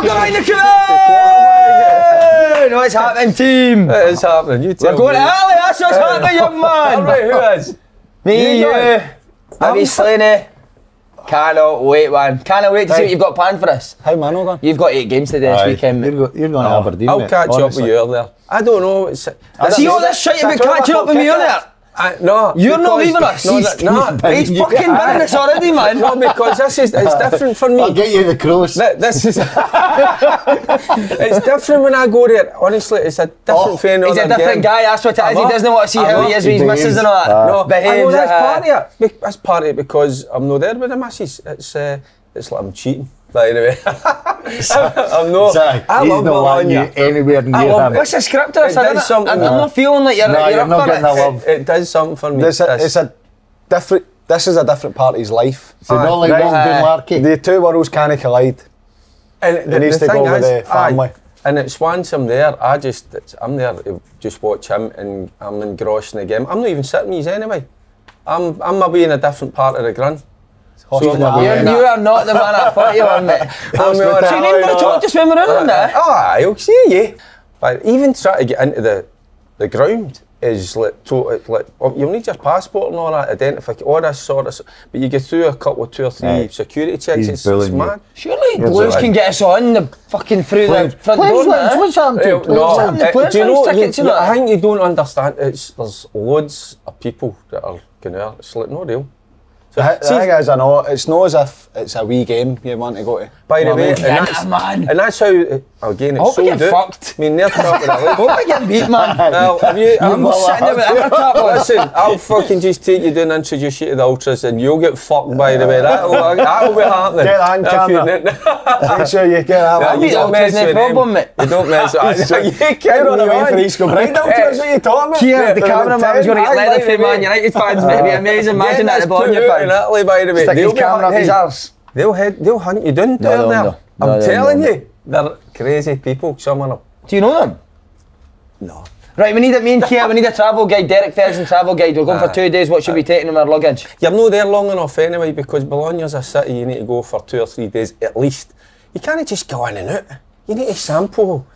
Welcome to the crew! What's happening, team? It is happening, you tell me. We're going early, that's what's happening, young man! Right, who is? Me, you. Obviously, cannot wait, man. Cannot wait to see what you've got planned for us. How man on? You've got 8 games today this weekend. You're going to Aberdeen. I'll catch up with you earlier. I don't know. See all this shit about catching up with me earlier? No, you're not leaving us. No, he's fucking winning us already, man. No, because it's different for me. I'll get you the cross. This is it's different when I go there. Honestly, it's a different thing. He's a different guy. That's what it is. He doesn't want to see how he is with his missus and all that. No, behaves. That's part of it. That's part of it because I'm not there with the missus. It's like I'm cheating. By the way, I'm not. Zach, I love you anywhere near him. What's the script? I'm not feeling like you're not getting the love. It does something for me. This is a different part of his life. So not like one doing larky. The two worlds can't collide. And he needs to go with the family. And it's once I'm there, I'm there to just watch him, and I'm engrossed in the game. I'm not even sitting with you anyway. I'm maybe in a different part of the ground. So you are not the man I thought you were, mate. So you didn't want to talk to us when we're in there? I'll see you. But even trying to get into the ground is like you'll need your passport and all that, identify all this sort of. But you get through a couple of 2 or 3 security checks. It's mad. Surely Blues can get us on the fucking through the front door. What's happened to do you know? I think you don't understand. There's loads of people that are going there. It's like not real. So the thing is, I know, it's not as if it's a wee game you want to go to. By the way, and that's how, again, it's so good. Fucked. I mean, they're talking about it. Hope I get beat, man. Well, I'm sitting there with Evertop. Listen, I'll fucking just take you down and introduce you to the Ultras and you'll get fucked, by the way. That'll be happening. Get that on camera. Make sure you get that one. You don't mess with them. You don't mess with them. You're on the way for East Kilbride Ultras, what are you talking about? Here, the cameraman's going to get leather from Man United fans, mate. It'd be amazing. Imagine that blowing your fans. Italy, by the way. Stick his camera up his arse. They'll hunt you down there. I'm telling you, they're crazy people, some of them. Do you know them? No. Right, me and Kia, we need a travel guide, Derek Ferguson travel guide. We're going for 2 days, what should we be taking in our luggage? You're not there long enough anyway, because Bologna's a city you need to go for 2 or 3 days at least. You can't just go in and out. You need to sample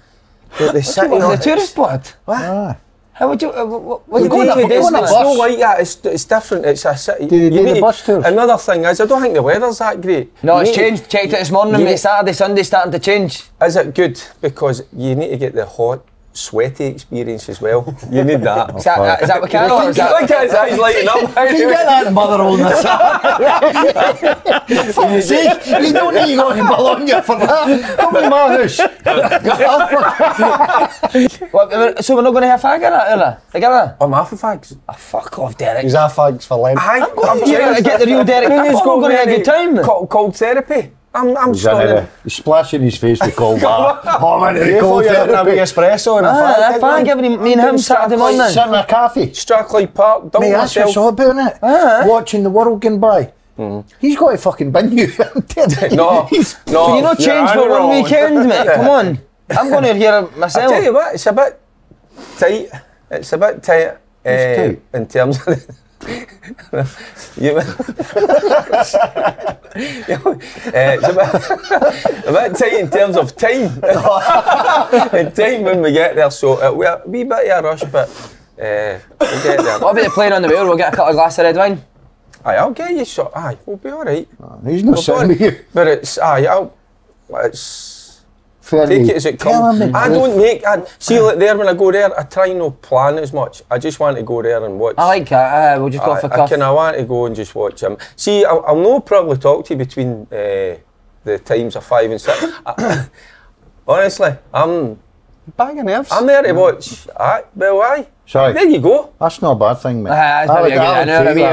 the city. The tourist board? What? How would you, what you going 2 days? It's not like that, it's different, it's a city. Do you do the bus tours? Another thing is, I don't think the weather's that great. No, it's changed, checked it this morning, mate, Saturday, Sunday starting to change. Is it good? Because you need to get the hot, sweaty experience as well. You need that. Is that what Carol or is that? Look at he's lighting up. Can you get that Motherwell in the For fuck's sake, you don't need to go to Bologna for that. Come in my house. So we're not going to have fag in it, together? I'm half a fags. Oh, fuck off, Derek. He's half fags for Lent. I'm going to get the real Derek. I'm going to have a good time. Cold therapy. I'm stunning. He's splashing his face with cold water. Oh man, the cold therapy. A wee espresso and a fag. Giving me and him Saturday morning. Sitting in a cafe. Strackley Park. Mate, that's what's all about, innit? Watching the world going by. He's got to fucking bin you. No. Can you not change for one weekend, mate? Come on. I'm going to hear myself. I tell you what, it's a bit tight. It's a bit tight in terms of... It's a bit tight in terms of time. In time when we get there, so it'll be a bit of a rush, but we'll get there. What about the playing on the wheel? We'll get a couple of glasses of red wine. Aye, I'll get you shot. Aye, we'll be alright. He's not sitting with you. But it's it's. Ferry, take it as it comes. I don't make. See, like there when I go there, I try no plan as much. I just want to go there and watch. I like that. We'll just go for cuff. I want to go and just watch him. See, I'll no probably talk to you between the times of 5 and 6. Honestly, I'm bag of nerves. I'm there to watch. Aye, well, aye. Sorry. There you go. That's not a bad thing, mate. That's probably a good. I know what I mean.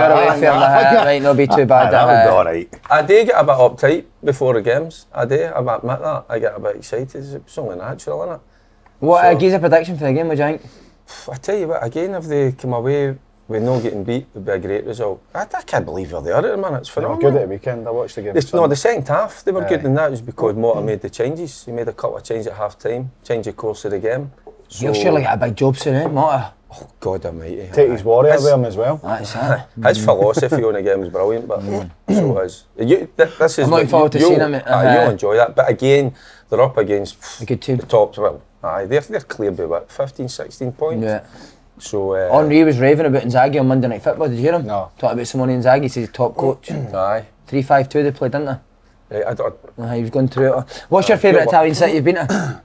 Might not be too bad. That would be alright. I do get a bit uptight before the games. I do. I admit that. I get a bit excited. It's only natural, isn't it? What gives a prediction for the game? What do you think? I tell you what. Again, if they come away with no getting beat, it would be a great result. I can't believe where they are at the minute. It's phenomenal. They were good at the weekend. I watched the game. No, the second half they were good, and that was because Mota made the changes. He made a couple of changes at half time, changed the course of the game. So you'll surely get a big job soon, eh, Mota? Oh, God almighty. Take his warrior with him as well. That's it. His philosophy on the game was brilliant, but so is. This is I'm looking forward to seeing him. You'll enjoy that. But again, they're up against A good team. the top. Well, they're clear by what, 15, 16 points. Yeah. So Henri was raving about Inzaghi on Monday Night Football. Did you hear him? No. Talking about Simone Inzaghi, he's his top coach. Aye. 3-5-2 they played, didn't they? Right, I don't. He was going through it. What's your favourite Italian city you've been to?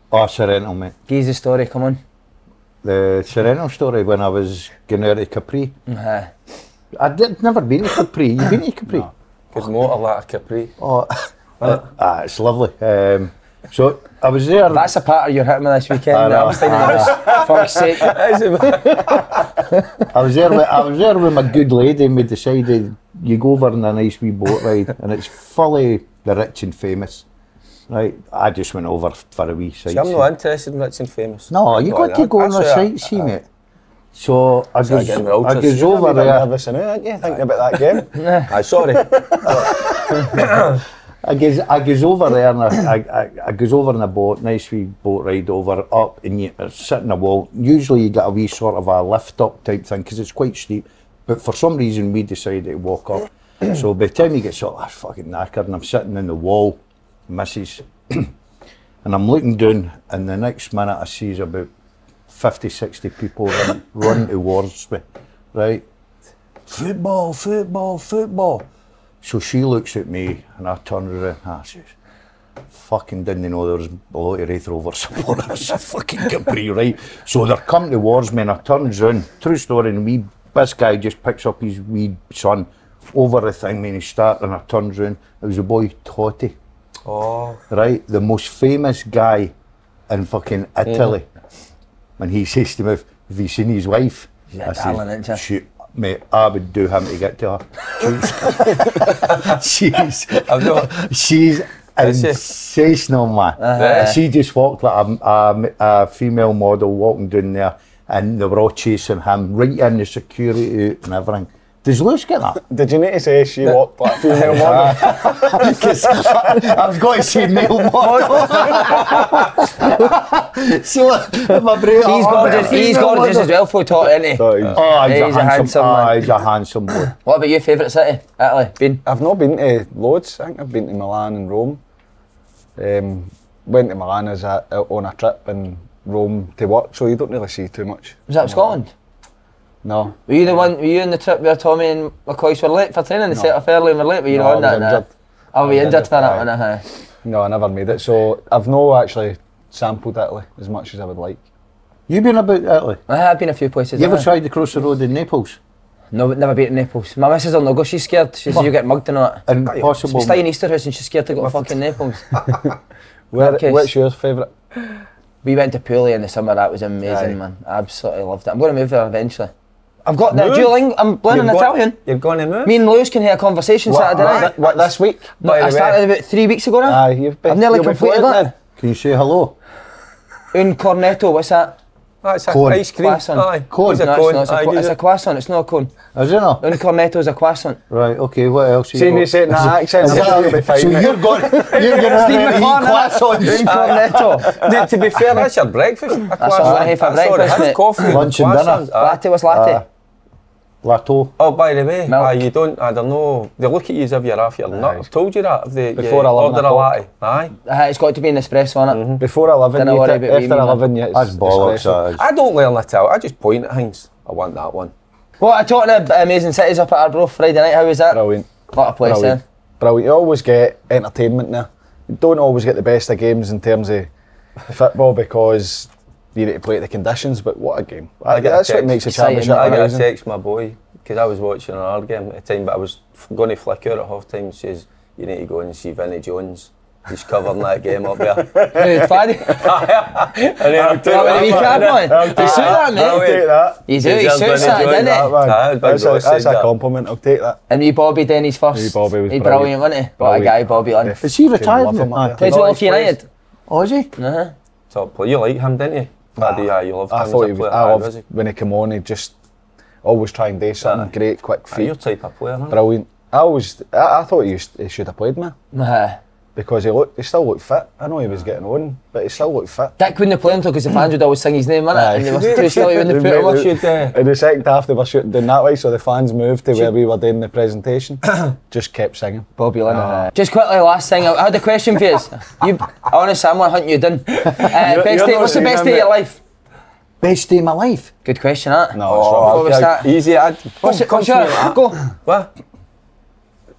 Oh, Sorrento, mate. Give us the story, come on. The Sorrento story when I was going out to Capri. I'd never been to Capri. You been to Capri? No. Good motor that at Capri. Oh, it's lovely. So I was there. That's a part of your hitting me this weekend. I know. I was thinking of fuck's sake. I was there with my good lady, and we decided you go over on a nice wee boat ride, and it's fully the rich and famous. Right, I just went over for a wee sight. See, I'm not interested in rich and famous. No, you got to go on a sightsee, mate. So I goes over there. Nervous now, aren't you? Thinking about that game. Aye, sorry. I goes over there and I goes over in a boat, nice wee boat ride over, up, and you sit in a wall. Usually you get a wee sort of a lift up type thing because it's quite steep. But for some reason we decided to walk up. So by the time you get sort of fucking knackered and I'm sitting in the wall, missus, and I'm looking down, and the next minute I sees about 50, 60 people run towards me, right? Football, football, football. So she looks at me and I turn around and I says, fucking didn't know there was a lot of Wraith Rover supporters at fucking Capri, right? So they're coming towards me and I turns round, true story, and this guy just picks up his wee son over the thing when he started, and I turns round, it was a boy Totti. Oh. Right, the most famous guy in fucking Italy. And he says to me, have you seen his wife? She's a darling, isn't she? Shoot, mate, I would do him to get to her. She's sensational, man. She just walked like a female model walking down there, and they were all chasing him, right in the security and everything. Does Lewis get that? Did you need to say she walked like a female model? Because I've got to say male model. So my brain. He's gorgeous as well for Totti, isn't he? Oh, he's a handsome man. He's a handsome boy. What about your favourite city? Italy? Been? I've not been to loads. I think I've been to Milan and Rome. Went to Milan on a trip and Rome to work, so you don't really see too much. Was that Scotland? No. Were you on the trip where Tommy and McCoy were late for training? They set off early and were late, but you were on that? Injured. Oh, were you injured for that one? No, I never made it, so I've not actually sampled Italy as much as I would like. You been about Italy? I've been a few places. You ever tried to cross the road in Naples? No, never been to Naples. My missus will not go, she's scared. She says you get mugged and all that. Impossible. She's staying in Easter House and she's scared to go to fucking Naples. What's your favourite? We went to Puglia in the summer, that was amazing, man. I absolutely loved it. I'm going to move there eventually. I've got the Duolingo, I'm learning Italian. You're going to move? Me and Lewis can hear a conversation Saturday night. What, this week? No, I started about 3 weeks ago now. I've nearly completed that. Can you say hello? Un cornetto, what's that? That's Cone. ice cream. Croissant. Aye. Cone. It's a No, cone. it's a croissant, it's not a cone. Is it not? Un cornetto is a croissant. Right, okay, what else you See got? me say it in that accent, you'll be fine. So you're going to eat croissants. Un cornetto. To be fair, that's your breakfast. That's what I have for breakfast, mate. Coffee. Lunch and dinner. Latte, what's latte? Lato. Oh, by the way, Milk. you don't, I don't know, they look at you as if you're off your nut. I've told you that. If they Before you 11 order a o'clock. latte. Aye. It's got to be an espresso on it. Before 11, Don't worry about after me, 11, yeah, it's That's bollocks, espresso. that is. I don't learn Italian, I just point at things. I want that one. What, I talking to Amazing Cities up at Arbroath Friday night, how was that? Brilliant. What a place Brilliant. then. Brilliant. You always get entertainment there. You don't always get the best of games in terms of football because you need to play at the conditions, but what a game. That's what makes a championship I got a amazing. text my boy, because I was watching an other game at the time, but I was going to flick out at half time and says, you need to go and see Vinnie Jones. He's covering that game up there. Who, Faddy? He suit that, mate. I'll take that. He suits that, didn't he? That's a compliment, I'll take that. And wee Bobby then his first. Wee Bobby was He's brilliant. wasn't he? What a guy, Bobby on. Is he retired? Love him, now? Plays with United. Oh, is he? Top player. You like him, didn't you? Faddy, you loved him I as thought a he was, player. I was loved he? when he came on, he just always try and do something great, quick Your feet, type of player, huh? brilliant. I thought he should have played me. because he still looked fit. I know he was getting on, but he still looked fit. Dick couldn't play him because the fans would always sing his name, innit? And they were too silly when they put him on. In the second half, they were shooting down that way, so the fans moved to where we were doing the presentation. Just kept singing. Bobby Lennon. Just quickly, last thing, I had a question for you. Honestly, I'm hunting you down. What's the best day of your life? Best day of my life? Good question, huh? No, it's not. Easy, Ad. What's your go? What?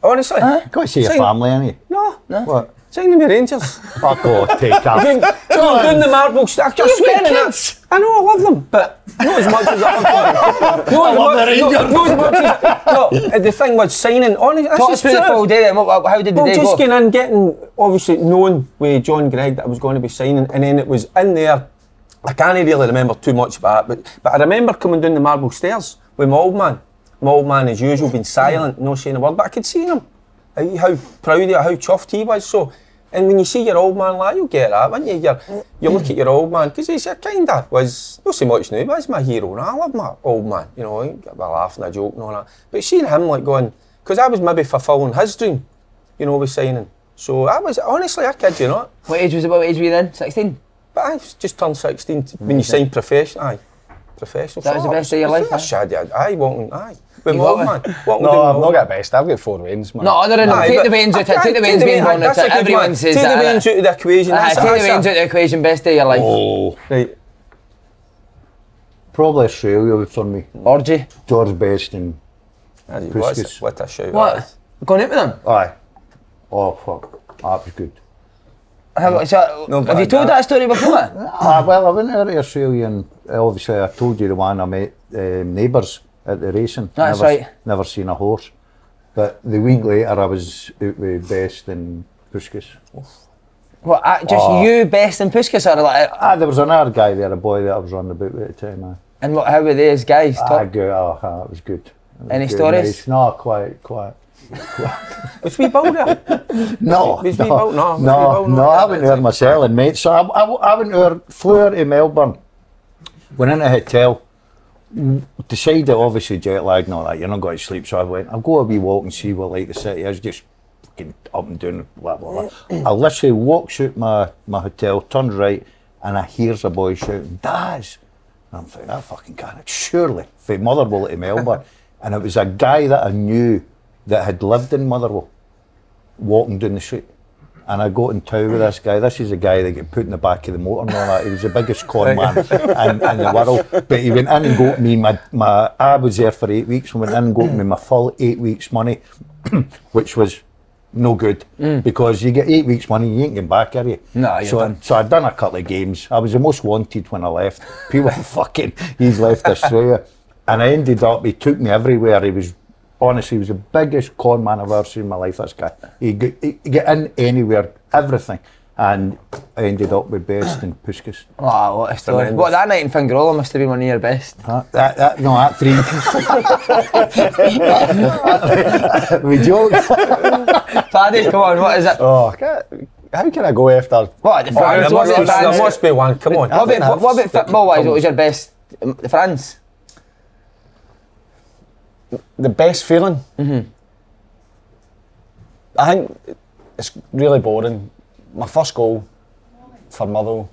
Honestly? Got to see your family, ain't you? No. What? Signing with Rangers. Fuck off, take off. Doing the marble stack. Just getting it. I know, I love them, but not as much as I love them. Not as much as... the thing was signing, honestly... Talk us through the full day then, how did the day go? Just getting in, getting, obviously, known with John Gregg that I was going to be signing, and then it was in there. I can't really remember too much about it, but I remember coming down the marble stairs with my old man. My old man, as usual, been silent, not saying a word, but I could see him. How proud of it, how chuffed he was. So, and when you see your old man like, you'll get that, won't you? You look at your old man, because he's kind of was, not so much now, but he's my hero, and I love my old man, you know, get a laugh and a joke and all that. But seeing him like going, because I was maybe fulfilling his dream, you know, with signing. So I was, honestly, I kid you not. What age were you then? 16? But I just turned 16 when you sign professional. Professional. That was the best day of your life, walking, with my You old what? man. No, I've not got best. I've got 4 wins, man. No, other than take the veins out, take the veins being born out. Everyone says that. Take the veins out of the equation. Take the veins out of the equation, best day of your life. Oh. Right. Probably Australia for me. Orgy. George Best and Puskas. What a shout. What? Going out with them? Aye. Oh, fuck. That was good. Have you told that story before? Well, I went out to Australia and obviously I told you the one I met neighbours at the racing. That's right. Never seen a horse. But the week later I was out with Best and Puskas. What, you, Best and Puskas are like... there was another guy there, a boy that I was running about at the time. And how were they as guys? It was good. Any stories? Nice. No, quiet. Was we bold there? No, I went there myself and mate. So I went there, flew out to Melbourne, went in a hotel, decided obviously jet lag and all that, you're not going to sleep, so I went, I'll go a wee walk and see what like the city is, just fucking up and down, blah blah blah. I literally walks out my hotel, turns right, and I hears a boy shouting, Daz! And I'm thinking, that fucking can't, surely, from Motherwell to Melbourne. And it was a guy that I knew that had lived in Motherwell, walking down the street. And I got in tow with this guy. This is a guy that got put in the back of the motor and all that. He was the biggest con man in the world. But he went in and got me, I was there for 8 weeks, and went in and got me my full 8 weeks money, which was no good. Because you get 8 weeks money, you ain't getting back, are you? No, you're done. So I'd done a couple of games. I was the most wanted when I left. People were fucking, he's left Australia. And I ended up, he took me everywhere. Honestly, he was the biggest con man I've ever seen in my life, this guy. He get in anywhere, everything. And I ended up with Best and Puskas. Oh, what a story. What, that night in Fingarola must have been one of your best. That 3. We joke. Paddy, come on, what is it? Oh, how can I go after? What, the France? There must be one, come on. What about football-wise, what was your best? The France? The best feeling? I think it's really boring. My first goal for Motherwell,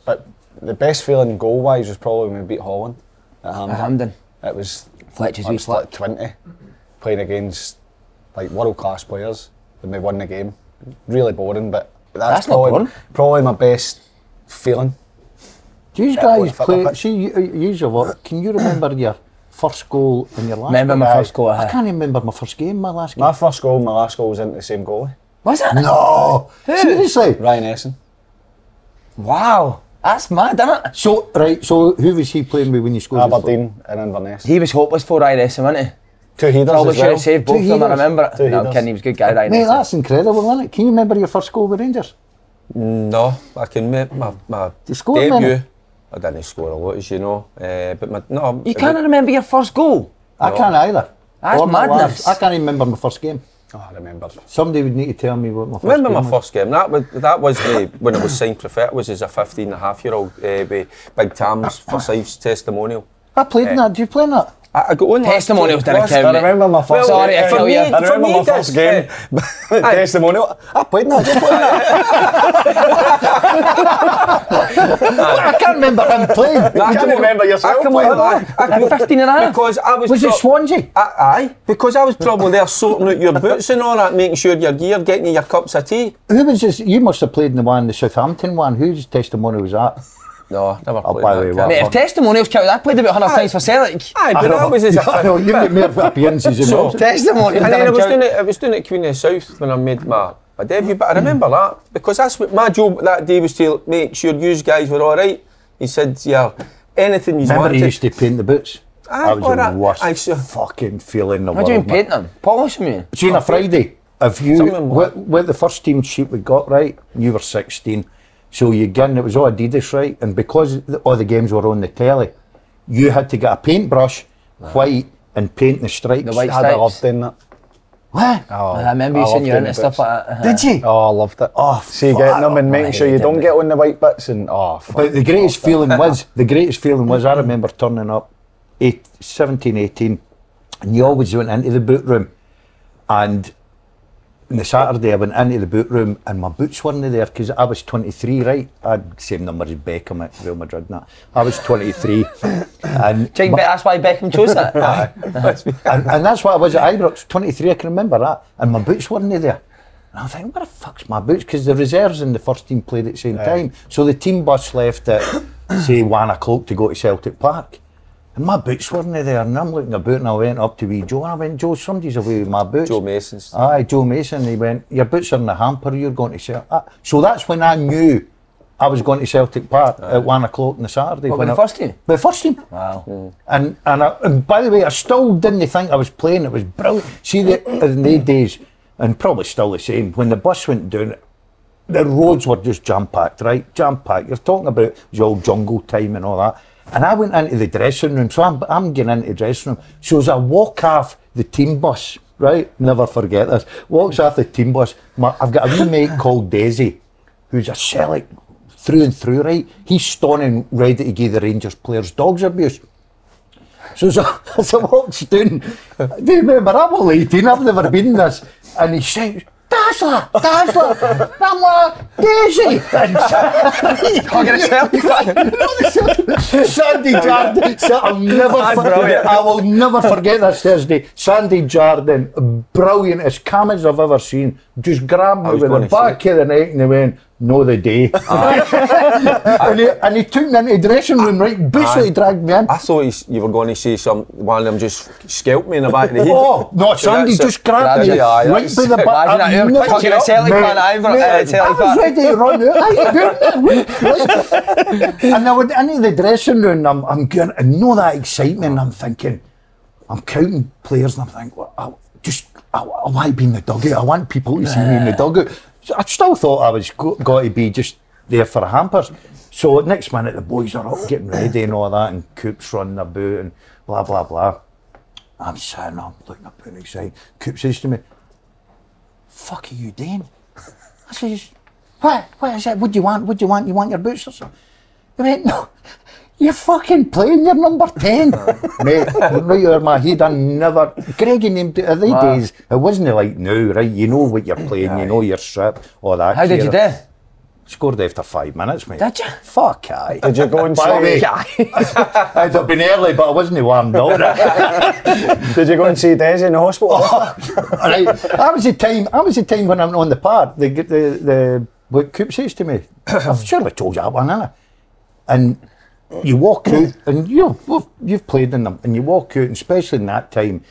but the best feeling goal-wise was probably when we beat Holland at Hampden. It was Fletcher's like 20, playing against like world-class players, and we won the game. Really boring, but that's probably my best feeling. Do you guys play, see, can you remember your first goal in your last game? My first goal. I can't even remember my first game, my last game. My first goal and my last goal was into the same goalie. Was it? No! Seriously? Ryan Essen. Wow, that's mad, isn't it? So who was he playing with when you scored? Aberdeen and Inverness. He was hopeless for Ryan Essen, wasn't he? 2 headers Probably as should well. have saved both of them, I remember it. No, I'm kidding, he was a good guy, Ryan Mate, Essen. that's incredible, isn't it? Can you remember your first goal with Rangers? No, I can remember my debut. I didn't score a lot, as you know. But you can't remember your first goal? I can't either. That's madness. I can't even remember my first game. Oh, I remember. Somebody would need to tell me what my first game was. Remember my first game? That was when I was signed prophet. Was as a 15-and-a-half-year-old with Big Tam's for Forsyth's testimonial. I played in that. Did you play in that? I got on Testimonials didn't count. I remember my first Sorry, I tell you. I remember my first game. Testimonial. I played in that. I can't remember him playing. I can't remember yourself playing that. 15 and a half. Because I was it Swansea? Aye, because I was probably there sorting out your boots and all that, making sure your gear, getting you your cups of tea. Who was this? You must have played in the Southampton one. Whose testimonial was that? No, never played by the way, that. Mate, if testimonials count, I played about 100 times for Celtic. Aye, but that was as I know, you've got more appearances than So, me. Testimonials And then didn't count. I was doing it at Queen of the South when I made my debut, but I remember that because that's what my job that day was, to make sure you guys were all right. He said, yeah, anything you Remember wanted. he used to paint the boots? Aye, That was the worst aye, so- fucking feeling in the What world. do you mean man. paint them? Polish them, you mean? See, on a Friday, if you, Something like what the first team sheet we got, right, you were 16, so you again, it was all Adidas, right, and because all the games were on the telly, you had to get a paintbrush, white, and paint the stripes. The white I loved stripes. doing that. What? Oh, I remember you I saying loved you doing into the stuff boots. like that. Did you? Oh, I loved it. Oh, See, getting them and I making sure you hated don't them. get on the white bits and fuck. But the greatest feeling was, I remember turning up 17, 18, and you always went into the boot room, and on the Saturday I went into the boot room and my boots weren't there because I was 23, right? I had the same number as Beckham at Real Madrid and that. I was 23. And Do you think that's why Beckham chose that? and that's what I was at Ibrox, 23, I can remember that. And my boots weren't there. And I think, where the fuck's my boots? Because the reserves and the first team played at the same time. So the team bus left at, say, 1 o'clock to go to Celtic Park. And my boots weren't there. And I'm looking about and I went up to wee Joe and I went, Joe, somebody's away with my boots. Joe Mason's. Aye, Joe Mason. He went, your boots are in the hamper, you're going to Celtic. So that's when I knew I was going to Celtic Park at 1 o'clock on the Saturday. What, with the first team? With the first team. Wow. And by the way, I still didn't think I was playing. It was brilliant. See, in the days, and probably still the same, when the bus went down, the roads were just jam-packed, right? Jam-packed. You're talking about the old jungle time and all that. And I went into the dressing room, so I'm getting into the dressing room. So as I walk off the team bus, right? Never forget this. Walks off the team bus. I've got a wee mate called Desi, who's a Celtic through and through, right? He's stoning ready to give the Rangers players dogs abuse. So as I walks down, do you remember, I'm only 18, I've never been in this, and he shouts, Dazzler! And I'm like, Daisy! Sandy Jardine, I will never forget this Thursday. Sandy Jardine, brilliant, as calm as I've ever seen, just grabbed me with the back of the neck and he went, know the day. and he took me into the dressing room, right, basically dragged me in. I thought you were going to say one of them just scalped me in the back of the head. Oh, no, Sandy just grabbed me right by the back. Imagine that, you were touching a Celtic fan at I was ready to run out. And I went into the dressing room and I'm going, and know that excitement, and I'm thinking, I'm counting players and I'm thinking, well, I want to be in the dugout, I want people to see me in the dugout. So I still thought I was got to be just there for the hampers. So next minute the boys are up getting ready and all that, and Coop's running about and blah blah blah. I'm sitting, I'm looking up and excited. Coop says to me, "Fuck are you doing?" I says, "What is it? What do you want? What do you want? You want your boots or something?" He went, "No, you're fucking playing, you're number 10. Mate, right over my head, I never, Greggy named it, in the days, it wasn't like now, right? You know what you're playing, you know your strip, all that. How did you do? Scored after 5 minutes, mate. Did you? Fuck aye. Did you go and By the way, see? I'd have been early, but I wasn't warmed up. Did you go and see Desi in the hospital? Right. That was the time when I'm on the part. The what Coop says to me, I've surely told you that one, haven't I? And you walk out, and you've played in them, and you walk out, and especially in that time,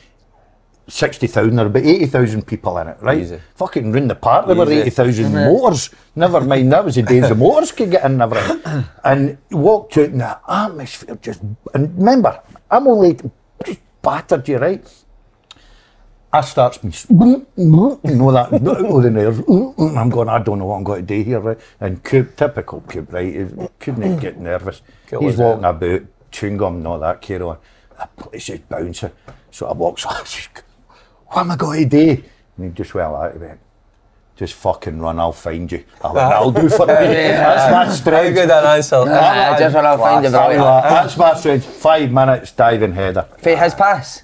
60,000, there were about 80,000 people in it, right? Easy. Fucking round the park, there were Easy. 80,000 motors. Never mind, that was the days the motors could get in and everything. And you walked out, and the atmosphere just, and remember, I'm only just battered you, right? I starts me, you know that, all the nerves, I'm going, I don't know what I'm going to do here, right? And Coop, typical Coop, right? He couldn't get nervous. He's walking about, chewing gum and all that, carry on. The place is bouncing. So I walks off, what am I going to do? And he just went like that, he went, just fucking run, I'll find you. I'll do for me. That's my strength. Good an answer. Just run, I'll find you. That's my strength. 5 minutes, diving header. Fate his pass.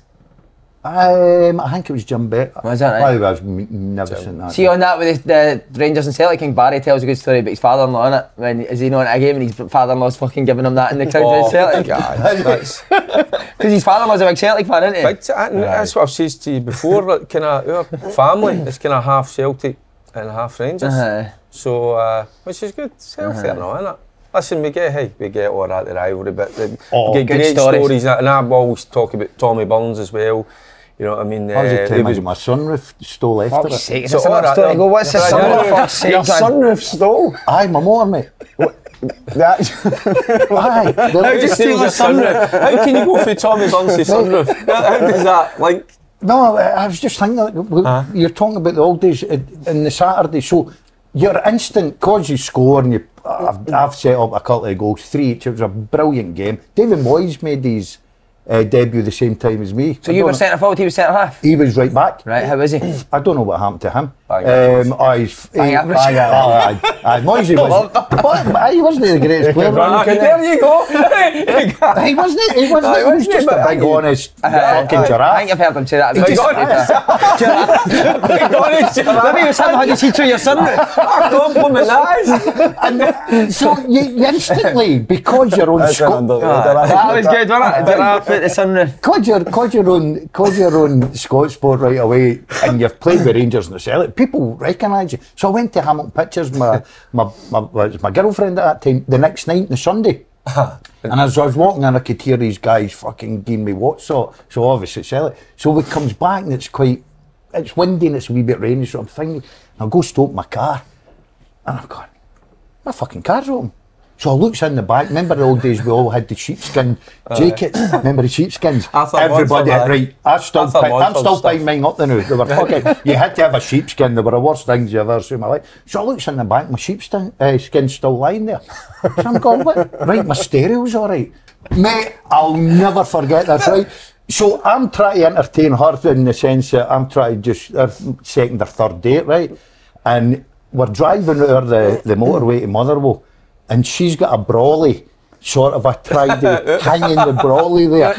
I think it was Jim Beck. Was that right? I've never seen that. See on that with the Rangers and Celtic King, Barry tells a good story about his father-in-law in it. When is he not in a game and his father-in-law's fucking giving him that in the crowd with Celtic? Because his father-in-law's a big Celtic fan, isn't he? That's what I've said to you before. Like, kind of our family is kind of half Celtic and half Rangers. So which is good. Healthy and all, isn't it? Listen, we get all that the rivalry, but we get great stories. And I always talk about Tommy Burns as well. You know what I mean? That was the time my sunroof stole after it. Sake, so all that story. Go, what's the sunroof? Your sunroof stole? Aye, my motor, mate. Aye. How do you steal a sunroof? How can you go through Tommy Burns' sunroof? How does that link? No, I was just thinking, like, you're talking about the old days and the Saturday, so your instant, because you score and I've set up a couple of goals, 3 each, it was a brilliant game. David Moyes made his debut the same time as me. So you were centre forward, he was centre half? He was right back. Right, how was he? I don't know what happened to him. Moyes he wasn't the greatest player. There you go. He was just a big honest fucking giraffe. I think I've heard him say that. Big honest giraffe. Maybe it was him hugging you through your sunroof. Compliment that. And so you instantly, because you're on Scott. That was good, wasn't it? Giraffe at the sunroof. Because you're on Scott Sport right away and you've played with Rangers and the Celtic, people recognise you. So I went to Hampden Pictures, my girlfriend at that time, the next night, the Sunday. And as I was walking in, I could hear these guys fucking giving me what so obviously it's Celtic. So we comes back and it's windy and it's a wee bit rainy, so I'm thinking, I'll go stop my car. And I'm going, my fucking car's open. So I looks in the back. Remember the old days we all had the sheepskin jackets? Remember the sheepskins? Everybody, right. I'm still buying mine up the now. They were fucking, you had to have a sheepskin. They were the worst things you ever seen in my life. So I looks in the back, my sheepskin's still lying there. So I'm going, what? Right, my stereo's all right. Mate, I'll never forget this, right? So I'm trying to entertain her in the sense that I'm trying to just, second or third date, right? And we're driving over the motorway to Motherwell. And she's got a brolly, sort of. I tried to hang in the brolly there.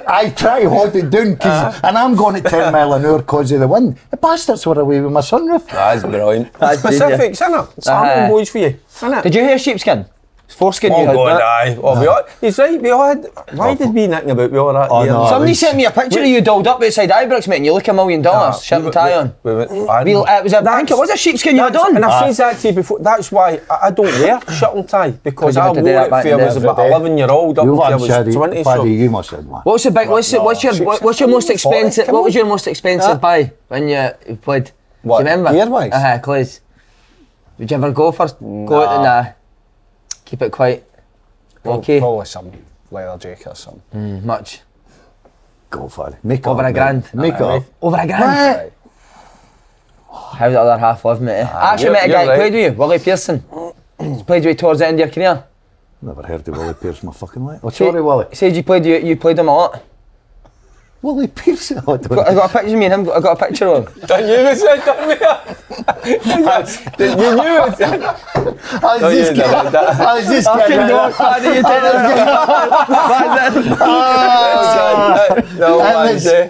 I try to hold it down, and I'm going at 10 mile an hour because of the wind. The bastards were away with my sunroof. That's brilliant. That's specific, isn't it? It's Hampden boys for you, isn't it? Did you hear sheepskin? Foreskin you had. Oh God, aye. He's right, we all had, why did we nicking about we all that? No, somebody sent me a picture of you dolled up outside Ibrox, mate, and you look $1 million, shirt and tie on. I think it was a sheepskin you had on. And I've said that to you before, that's why I don't wear shirt and tie, because I wore it when I was about 11-year-old up until I was 20. Paddy, you must have one. What's your most expensive, what was your most expensive buy when you played? What, do you remember? Gear-wise? Clothes. Did you ever go out? Keep it quite okay. Probably some leather jacket or something. Much. Go for it. Make over up, a grand. Make it up. Over a grand. How's the other half live, mate? I actually met a guy who played with you, Willie Pearson. He's played with you towards the end of your career. Never heard of Willie Pearson in my fucking life. Oh, sorry, Willie. He said you played him a lot. Willie Pearson? I got a picture of me and him, I got a picture of him. Don't you miss it, don't you? You knew it. I was just kidding.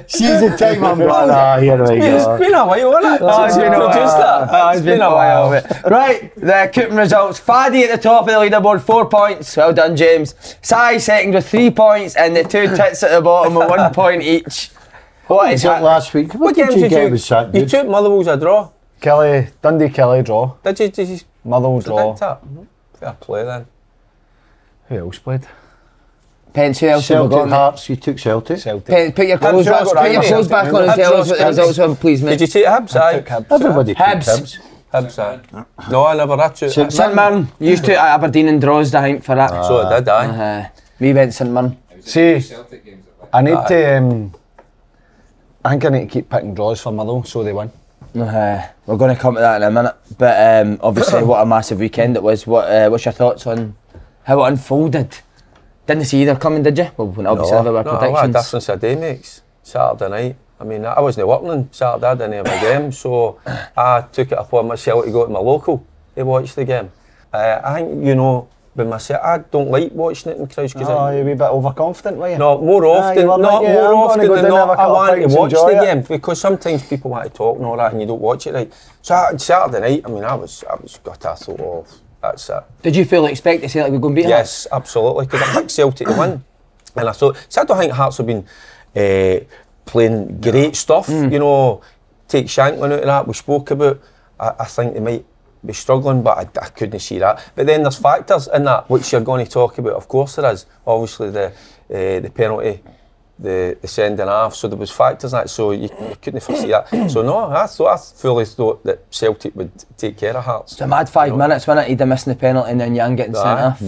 She's the time I'm going, here we go. It's been a while, hasn't it? It's been a while. Right, the Cooper results. Faddy at the top of the leaderboard, 4 points. Well done, James. Si second with 3 points, and the 2 tits at the bottom with 1 point each. What is that last week? What did you get with that? You took Motherwell's a draw. Dundee Kelly draw. Did you? Motherwell's draw. Fair play then. Who else played? Pence, who else Celtic Hearts, you took Celtic. Put your clothes back on and tell us what the results were, please, mate. Did you take Hibs? Everybody took Hibs. Hibs, no, I never had to. St Mirren used to at Aberdeen and draws, I think, for that. So it did, aye. We went St Mirren. See, I need to. I think I need to keep picking draws for Motherwell so they win. We're going to come to that in a minute, but obviously what a massive weekend it was. What's your thoughts on how it unfolded? Didn't see either coming, did you? Well, obviously there were predictions. What a difference a day makes. Saturday night, I mean, I wasn't working on Saturday, I didn't have a game, so I took it upon myself to go to my local to watch the game. I think, you know, with myself, I don't like watching it in crowds because you're a wee bit overconfident, were you? No, more often than not, I want to watch the game because sometimes people want to talk and all that and you don't watch it right. So Saturday night, I mean, I was gutted. I thought, oh, that's it. Did you feel expect to Celtic would go and beat Hearts? Yes, absolutely, because I picked Celtic to win. And I thought, so I don't think Hearts have been playing great stuff, you know, take Shanklin out of that, we spoke about. I think they might be struggling, but I couldn't see that. But then there's factors in that which you're going to talk about. Of course there is. Obviously the penalty, the sending off. So there was factors in that. So you couldn't foresee that. So no, I fully thought that Celtic would take care of Hearts. It's a mad 5 minutes, wasn't it? He'd have missed the penalty and then Young getting sent off.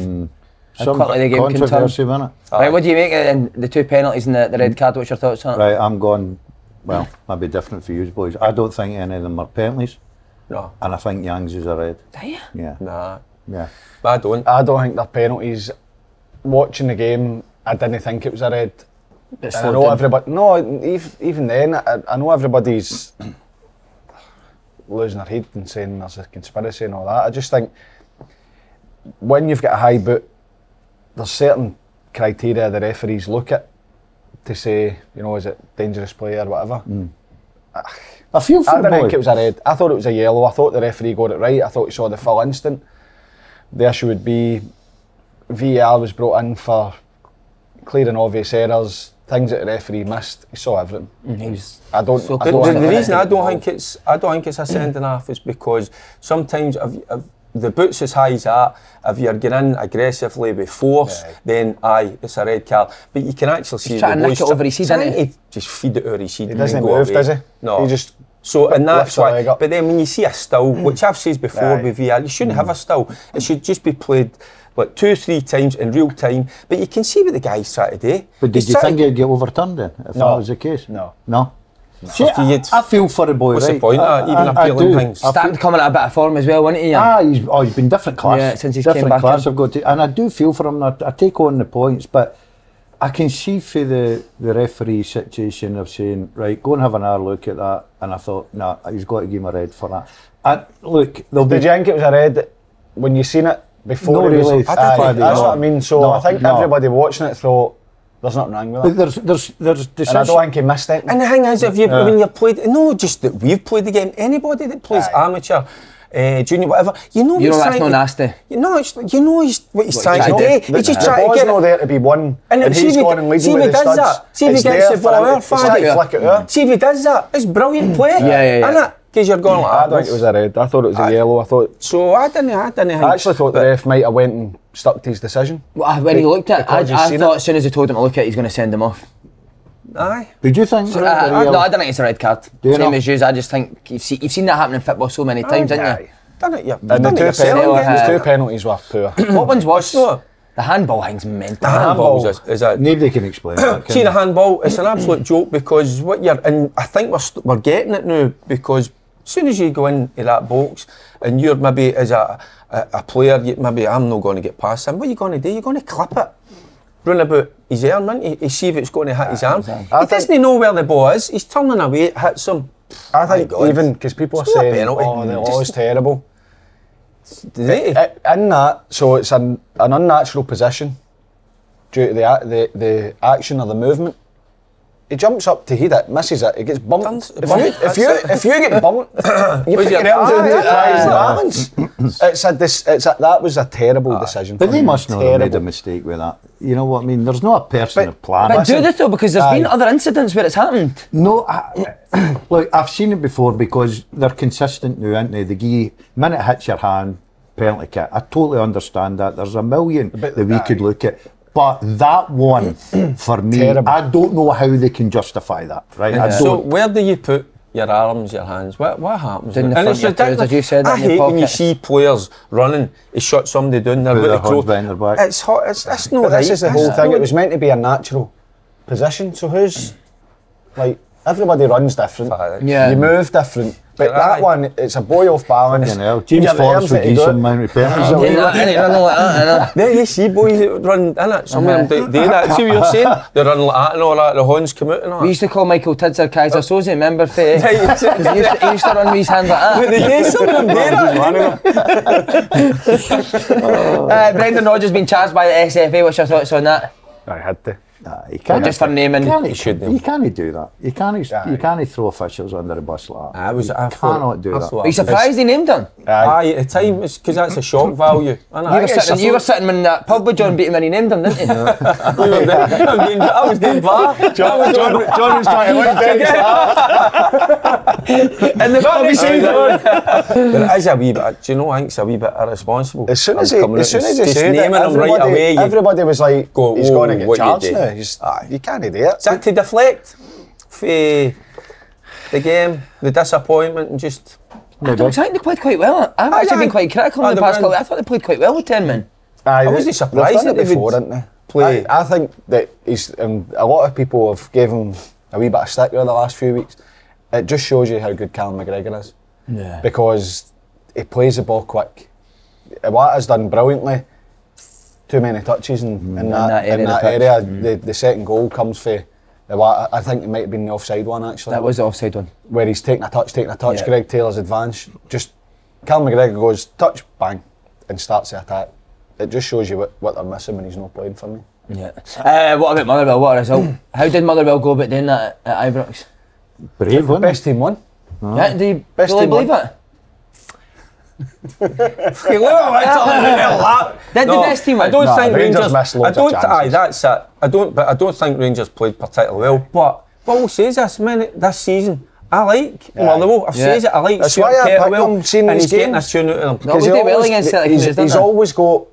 Some controversy, wasn't it? Right, what do you make of the 2 penalties and the red card? What's your thoughts on it? Right, I'm going. Well, maybe different for you boys. I don't think any of them are penalties. No. And I think Young's is a red. Do you? Yeah. Nah. Yeah. I don't think they're penalties. Watching the game, I didn't think it was a red. And I know everybody. No, even then, I know everybody's losing their head and saying there's a conspiracy and all that. I just think when you've got a high boot, there's certain criteria the referees look at to say, you know, is it dangerous play or whatever. I feel for I didn't think it was a red. I thought it was a yellow. I thought the referee got it right. I thought he saw the full instant. The issue would be VAR was brought in for clear and obvious errors, things that the referee missed. He saw everything. The reason I don't think it's a sending off is because sometimes if the boot's as high as that, if you're getting in aggressively with force, then it's a red card. But you can actually see trying to nick it over his head, isn't he? Just feed it over his head. He doesn't move, does he? No. He just and that's why. But then when you see a still, which I've said before with VR, you shouldn't have a still. It should just be played like 2-3 times in real time. But you can see what the guy's trying to do. But did you think he'd get overturned then, if that was the case? No. See, I feel for the boy. What's right? the point? Even appealing things. Starting to come in a bit of form as well, wasn't he? He's been different class. Yeah, since he's different came back class. in. I've got to, and I do feel for him. I take on the points, but I can see for the referee situation of saying, right, go and have another look at that. And I thought, nah, he's got to give him a red for that. And look, did you think it was a red when you seen it before? No, really. That's what I mean. So I think everybody watching it thought, there's nothing wrong with it. But there's and I don't think he missed it. And the thing is, when you've played, no, just that we've played the game, anybody that plays amateur, junior, whatever, you know that's not nasty. You know what he's trying to do. He's just trying to get it there to be won, and he's gone and leading with the studs. See if he gets the ball out, see if he does that, it's brilliant play, isn't it? Because you're going like that. I think it was a red. I thought it was a yellow. I actually thought the ref might have went and stuck to his decision. When he looked at it, I thought as soon as he told him to look at it, he's going to send him off. Aye. Did you think? No, I don't think it's a red card. Same as you. I just think you've seen that happen in football so many times, haven't you? Done it, and the two penalties were poor. What one's worse? The handball thing's mental. The handball is a... Nobody can explain that. See, the handball, it's an absolute joke because what you're... And I think we're getting it now because as soon as you go into that box and you're maybe as a player, maybe I'm not going to get past him, what are you going to do? You're going to clip it. Run about his arm, to see if it's going to hit his arm. He doesn't know where the ball is. He's turning away, it hits him. I think even because people are saying, the law is terrible. In that, so it's an unnatural position due to the action or the movement. He jumps up to hit it, misses it, he gets bumped. If you get bumped, you put your arms in to balance. That was a terrible decision. But they must not have made a mistake with that. You know what I mean? There's not a personal plan. But do they though? Because there's been other incidents where it's happened. No, look, I've seen it before because they're consistent now, aren't they? The minute it hits your hand, penalty kick. I totally understand that. There's a million that we could look at. But that one, for me, terrible. I don't know how they can justify that, right? Yeah. So where do you put your arms, your hands? What happens? In the front of your toes, as you said, I hate when you see players running, he shot somebody down there with their hands behind their back. It's hot, that's not right. This is the whole thing, it was meant to be a natural position, so who's, like, everybody runs different, you move different. But that one, it's a boy off balance. James Forbes would do some amount of penalties. There you see boys that run in it. Some of them do that. See what you're saying? They run like that and all that. The horns come out and all that. We used to call Michael Tidser Kaiser Soze, remember? He used to run with his hand like that. But they do some of them do that. Brendan Rodgers been charged by the SFA. What's your thoughts on that? I had to. You can't, just for naming, you can't do that. You can't throw officials under the bus like that. You cannot do that. Are you surprised he named him? Aye, at the time, it's because that's a shock value. You were sitting in that pub with John Beatty when he named him, didn't you? I was doing bar. John was trying to win in the pub, he said But it is a wee bit, do you know, I think it's a wee bit irresponsible. As soon as he said it, everybody was like, he's going to get charged now. You can't do it. Is that to deflect the game, the disappointment, and just... I think they played quite well. I've actually been quite critical in the past couple. I thought they played quite well with 10 men. I wasn't surprised that they before, didn't they? Play. I think that he's... a lot of people have given him a wee bit of stick over the last few weeks. It just shows you how good Callum McGregor is. Yeah. Because he plays the ball quick. What has done brilliantly, too many touches in that area. The second goal comes for I think it might have been the offside one actually. That was the offside one. Where he's taking a touch, yeah. Greg Taylor's advance. Just Callum McGregor goes touch, bang, and starts the attack. It just shows you what they're missing when he's not playing for me. Yeah. What about Motherwell? What a result. How did Motherwell go about doing that at Ibrox? Brave, wasn't it? Best team won. Yeah, do you really believe it? Did the best team win? I don't think Rangers missed loads of chances. That's it. I don't think Rangers played particularly well. But what we'll say is this season, I like Motherwell. I've said it. I like That's why I picked him, seeing and these he's getting a games. tune out of them. Because he's always got.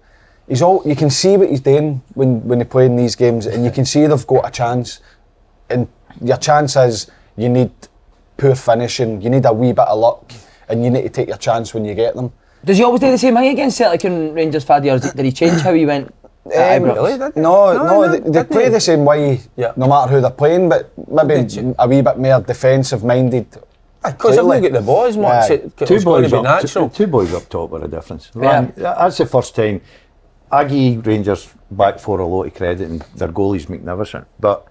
You can see what he's doing when they play in these games, and you can see they've got a chance. And your chance is you need poor finishing, you need a wee bit of luck, and you need to take your chance when you get them. Does he always do the same thing against Celtic and Rangers, Faddy, or did he change how he went? Really? No, they play the same way, no matter who they're playing, but maybe a wee bit more defensive minded. Because if you get the ball as much, it's going to be natural. Two boys up top are a difference. That's the first time. I give Rangers back for a lot of credit, and their goalie's magnificent. But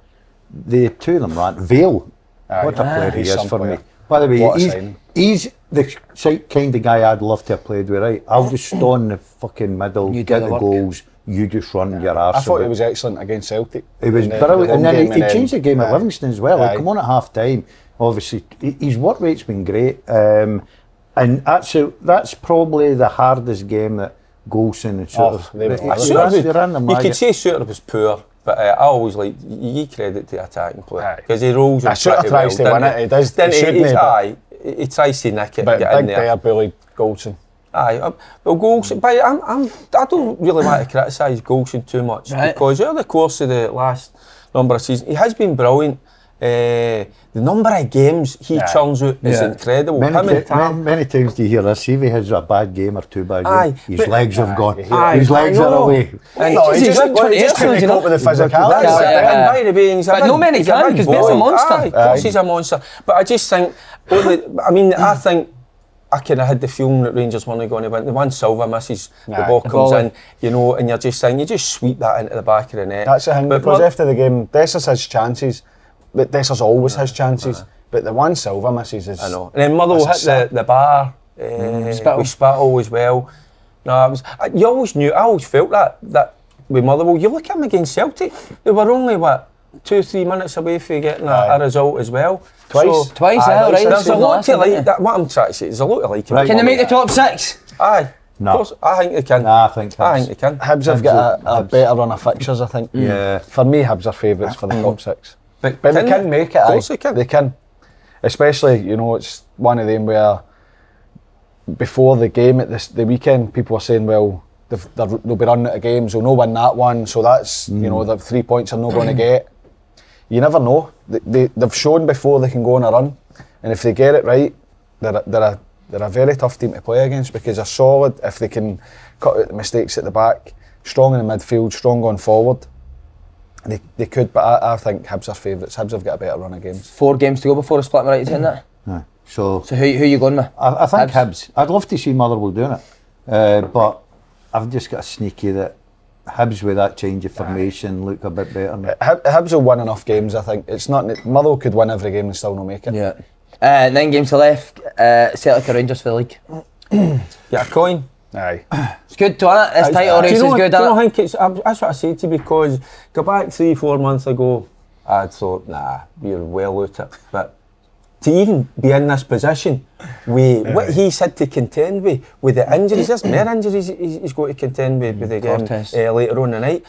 the two of them ran. Vale, what a player he is for me. By the way, he's the kind of guy I'd love to have played with, right? I'll just stand in the fucking middle, get the goals, you just run your arse. I thought he was excellent against Celtic. He was brilliant, and then he changed the game at Livingston as well. Like, come on at half time, obviously, his work rate's been great. And that's probably the hardest game that Golson and you could say Suter was poor, but I always you give credit to the attacking player because he rolls with Suter tries to win it. He does. He tries to nick it. But get in big there. player bullied Golson. Aye, well Golson. But I don't really want to criticise Golson too much because over the course of the last number of seasons, he has been brilliant. The number of games he churns out is incredible. Many times do you hear this? See if he has a bad game or two bad games, his legs have gone. His legs are away. He's just couldn't cope with the physicality. And by the way, but no many can because Ben's a monster. Of course he's a monster. But I just think, I think I kind of had the feeling that Rangers weren't going to win. The one Silva misses, the ball comes in, and you're just saying, you just sweep that into the back of the net. That's the thing, because after the game, Dessers has chances. But Dessers always has chances, but the one Silva misses is... I know. And then Motherwell hit the bar with Spittle as well. No, I always felt that with Motherwell. You look at them against Celtic, they were only, 2-3 minutes away from getting a result as well. Twice, right? There's a lot to like. What I'm trying to say, there's a lot to like. Can they make the top 6? Aye. No. Of course, I think they can. I think they can. Hibs have got a better run of fixtures, I think. Yeah. For me, Hibs are favourites for the top 6. But they can make it. Of course they can. They can. Especially, it's one of them where before the game at the weekend, people were saying, well, they'll be running out of games, they'll not win that one, so that's, the 3 points they're not going to get. You never know. They've shown before they can go on a run, and if they get it right, they're a very tough team to play against because they're solid. If they can cut out the mistakes at the back, strong in the midfield, strong going forward. They could, but I think Hibs are favourites. Hibs have got a better run of games. 4 games to go before a split, right? Isn't that? So who you going with? I think Hibs. I'd love to see Motherwell doing it, but I've just got a sneaky that Hibs with that change of formation look a bit better. Hibs will win enough games, I think. It's not Motherwell could win every game and still not make it. Yeah. 9 games to left. Celtic or Rangers for the league. Get a coin. Aye. It's good to it. This title race is good. I don't think it's. That's what I say to you, because go back 3-4 months ago, I thought, nah, we're well out it. But to even be in this position with what he's had to contend with the injuries, there's more injuries he's got to contend with the game later on the night.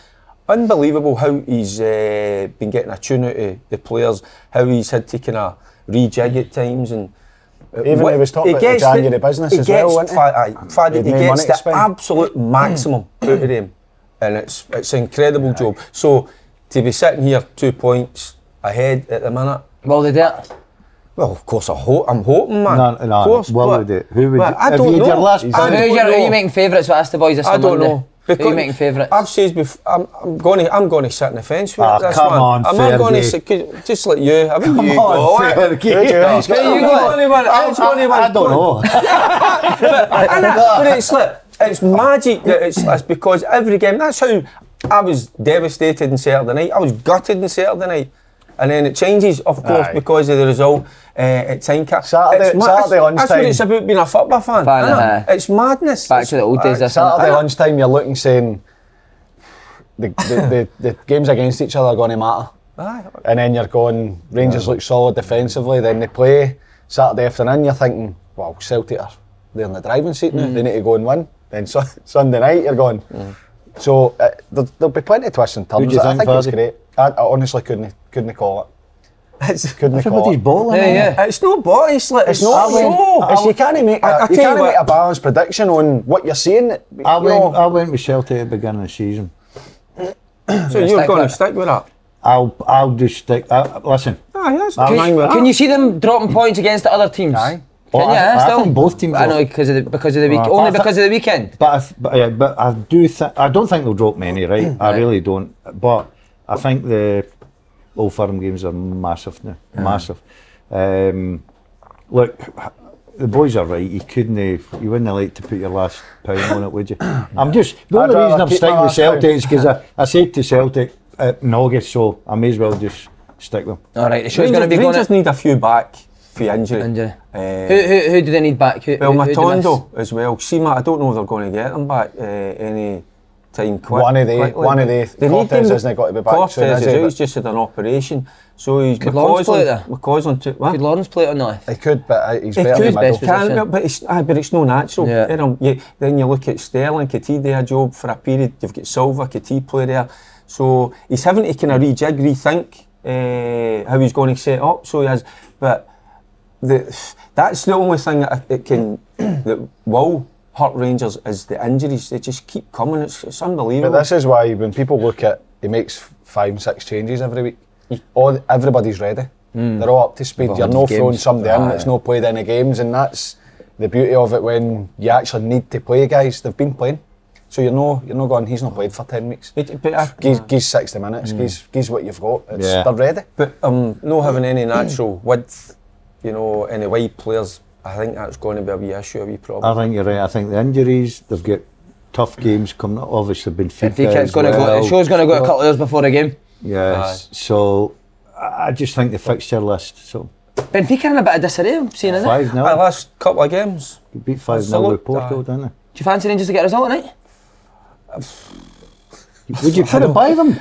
Unbelievable how he's been getting a tune out of the players, how he's had to kind of rejig at times, and even he was talking about the January business as well, wasn't he? He gets the absolute maximum out of them, and it's an incredible job. So to be sitting here 2 points ahead at the minute, well, they do it. Well, of course, I'm hoping, man. No, of course, well, would it? Who would? I don't know. Your last who are you making favourites? So ask the boys this I don't know. Who are you making favourites? I've said before, I'm going to sit on the fence with this, come man. on, I'm not going to sit, just like you. I mean, you go. I don't know. But it's like, it's magic that it's because every game, that's how I was devastated on Saturday night. I was gutted on Saturday night. And then it changes, of course, because of the result at Tynecastle. Saturday lunchtime. That's what it's about being a football fan. It's madness. Back to the old days. Saturday lunchtime, you're looking, saying the games against each other are going to matter. And then you're going, Rangers look solid defensively, then they play Saturday afternoon, you're thinking, well, Celtic are they're in the driving seat now, they need to go and win. Then Sunday night, you're going. So there'll be plenty of twists and turns. I think it's great. I honestly couldn't call it. Everybody's bowling. It's no ball. It's like it's not show. You can't make a balanced prediction on what you're seeing. I went with Celtic at the beginning of the season. So you're going to stick with that? I'll just stick. Listen. Can you see them dropping points against the other teams? Aye. I think both teams. I know because of the week. Only because of the weekend. But I do. I don't think they'll drop many. Right. I really don't. But I think the Old Firm games are massive now. Massive. Look, the boys are right. You wouldn't like to put your last pound on it, would you? I'm just the only reason I'm sticking with Celtic is because I said to Celtic in August, so I may as well just stick them. All right, the show's going to be going. Rangers need a few back for injury. Who do they need back? Matondo as well. I don't know if they're going to get them back any time quick. One of the Cortez hasn't got to be back. Cortez he's just had an operation. So he's could Lawrence play there? Could Lawrence play it or not? He could, but he's better in the middle. But it's no natural. Then you look at Sterling, could he do a job for a period? You've got Silva, could he play there? So he's having to kind of rethink how he's going to set up. So he has, but that's the only thing that will hurt Rangers is the injuries. They just keep coming. It's unbelievable. But this is why when people look at, he makes 5-6 changes every week. Everybody's ready. They're all up to speed. You're not throwing somebody in that's not played any games, and that's the beauty of it when you actually need to play guys. They've been playing. So you're not going, he's not played for 10 weeks. Give 60 minutes, give what you've got. They're ready. But not having any natural width, any wide players, I think that's going to be a wee issue, a wee problem. I think you're right. I think the injuries, they've got tough games coming up. Obviously, Benfica. The show's going to go a couple of years before the game. Yes. So I just think the fixture list. So Benfica in a bit of disarray, I'm seeing it. 5-0. The last couple of games. You beat 5-0 with Porto, didn't they? Do you fancy Rangers to get a result tonight? Would you put it by them?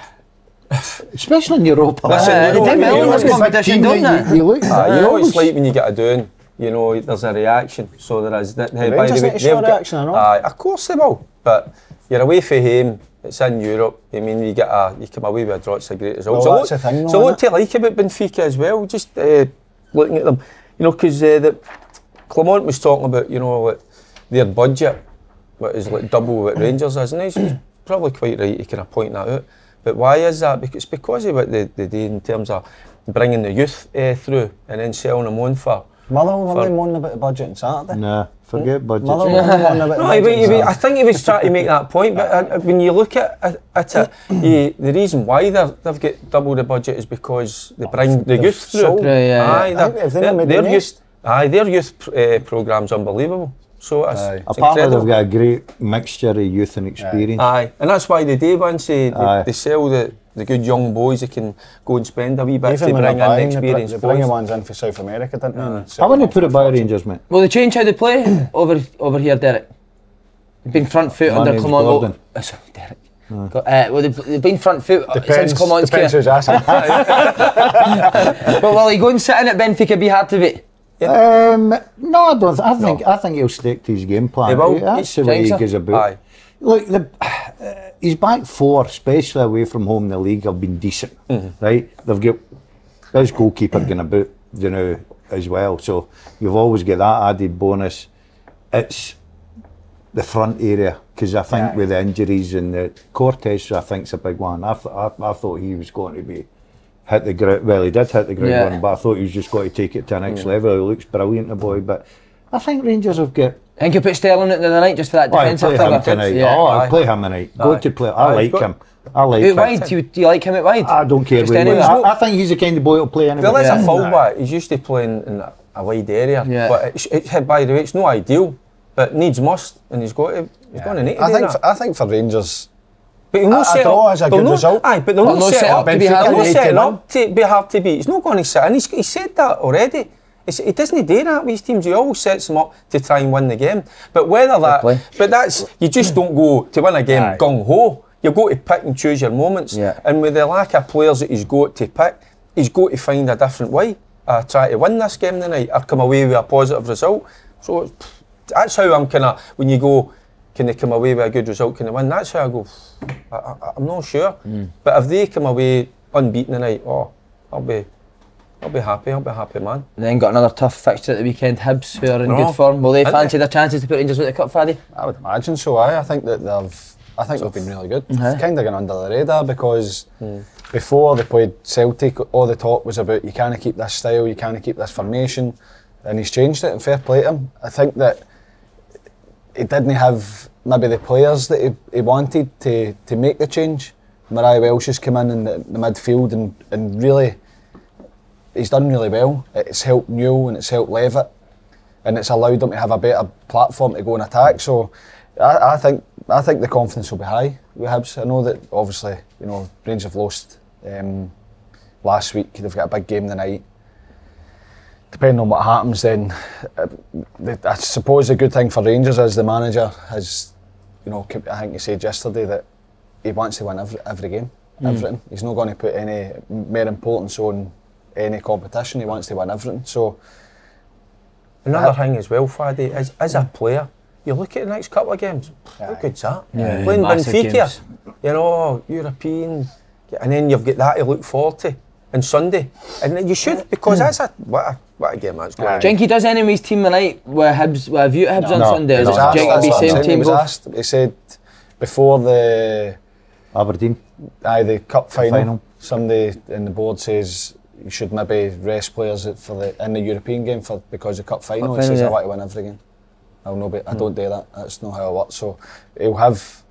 Especially in Europa. Listen, they did well in this competition, don't they? You look. You know what it's like when you get a doing. There's a reaction. So there is. Rangers need to show a reaction, I know. Of course they will. But you're away from home. It's in Europe. I mean, you come away with a draw. It's a great result. Well, that's the thing. So what do you like about Benfica as well? Just looking at them, because Clement was talking about, like their budget, what is like double what Rangers is, and he's probably quite right to kind of point that out. But why is that? Because it's because of what they do in terms of bringing the youth through and then selling them on for. Motherwell were moaning about the budget on Saturday. Nah, forget budget. I think he was trying to make that point, but when you look at it, the reason why they've got double the budget is because they bring the youth through. Their Aye, their youth programme's unbelievable. So it's apparently incredible. they've got a great mixture of youth and experience. Aye, and that's why they do once they sell the good young boys that can go and spend a wee bit to bring in the experienced boys. They bring ones in for South America, didn't they? I want to put it by Rangers, mate. Will they change how they play over here, Derek? They've been front foot under Clement. Sorry, Derek. Well, they've been front foot since Clement's Depends who's asking. But will he go and sit in at Benfica be hard to beat? No, I don't. I think he'll stick to his game plan. That's the way he goes about. Look, his back four, especially away from home in the league, have been decent. Right? They've got this goalkeeper going about, as well. So you've always got that added bonus. It's the front area, because I think with the injuries and the Cortez, I think it's a big one. I thought he was going to be hit the ground. Well, he did hit the ground one, but I thought he was just going to take it to the next level. He looks brilliant, the boy. But I think Rangers have got. I think you put Sterling at the night just for that defensive thing. I'll play him tonight. Go to play. I like him. I like him. Wide? Do you like him at wide? I don't care. I think he's the kind of boy who'll play anywhere. Well, as a fullback, he's used to playing in a wide area. But by the way, it's no ideal, but needs must, and he's going to need to do that. I think for Rangers. But he'll not set up. Is a good result. Aye, but they'll not set up to be hard to beat. He's not going to sit, and he said that already. He doesn't do that with his teams. He always sets them up to try and win the game. But you just don't go to win a game gung ho. You go to pick and choose your moments. And with the lack of players that he's got to pick, he's got to find a different way. Try to win this game tonight or come away with a positive result. So that's how I'm kind of, when you go, can they come away with a good result, can they win? That's how I go, I'm not sure. But if they come away unbeaten tonight, I'll be happy, man. And then got another tough fixture at the weekend, Hibs, who are in good form. Will they fancy their chances to put Rangers out the cup, Faddy? I would imagine so, I think that they've been really good. They've kind of gone under the radar because before they played Celtic, all the talk was about you can't keep this style, you can't keep this formation, and he's changed it, and fair play to him. I think that he didn't have maybe the players that he wanted to make the change. Mariah Welsh has come in the midfield and really, he's done really well. It's helped Newell and it's helped Levitt, and it's allowed them to have a better platform to go and attack. So I think the confidence will be high with Hibs. I know that obviously Rangers have lost last week. They've got a big game tonight. Depending on what happens, then I suppose the good thing for Rangers is the manager has, I think he said yesterday that he wants to win every game, everything. He's not going to put any more importance on any competition. He wants to win everything. So another thing as well, Faddy, is as a player, you look at the next couple of games. How good's that? Playing Benfica, European, and then you've got that to look forward to. And Sunday, and you should, because that's what a game that's going. Jenky, does any of his team tonight with a view to Hibs on Sunday? Is it Jenky be same team? He was asked. He said before the Aberdeen, the cup final, somebody in the board says you should maybe rest players in the European game because the cup final. He says I want to win every game. I don't do that. That's not how it works. So he'll have,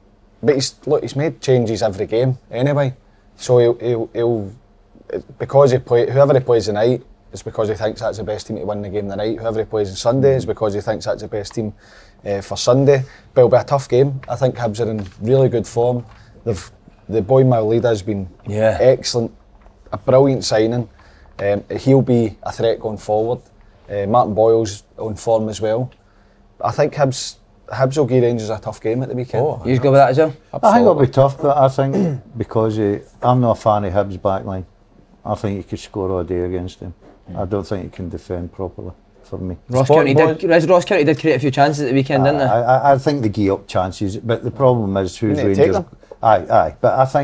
but he's made changes every game anyway. So he'll because whoever he plays tonight is because he thinks that's the best team to win the game tonight. Whoever he plays on Sunday is because he thinks that's the best team for Sunday. But it'll be a tough game. I think Hibs are in really good form. The boy Maulida has been excellent, a brilliant signing. He'll be a threat going forward. Martin Boyle's on form as well. I think Hibs will give Rangers a tough game at the weekend. You go with that as well? I think it'll be tough, but I think because I'm not a fan of Hibs' backline. I think he could score all day against him. I don't think he can defend properly for me. Ross County did create a few chances at the weekend, didn't they? I think they give up chances, but the problem is who's Rangers. Aye. But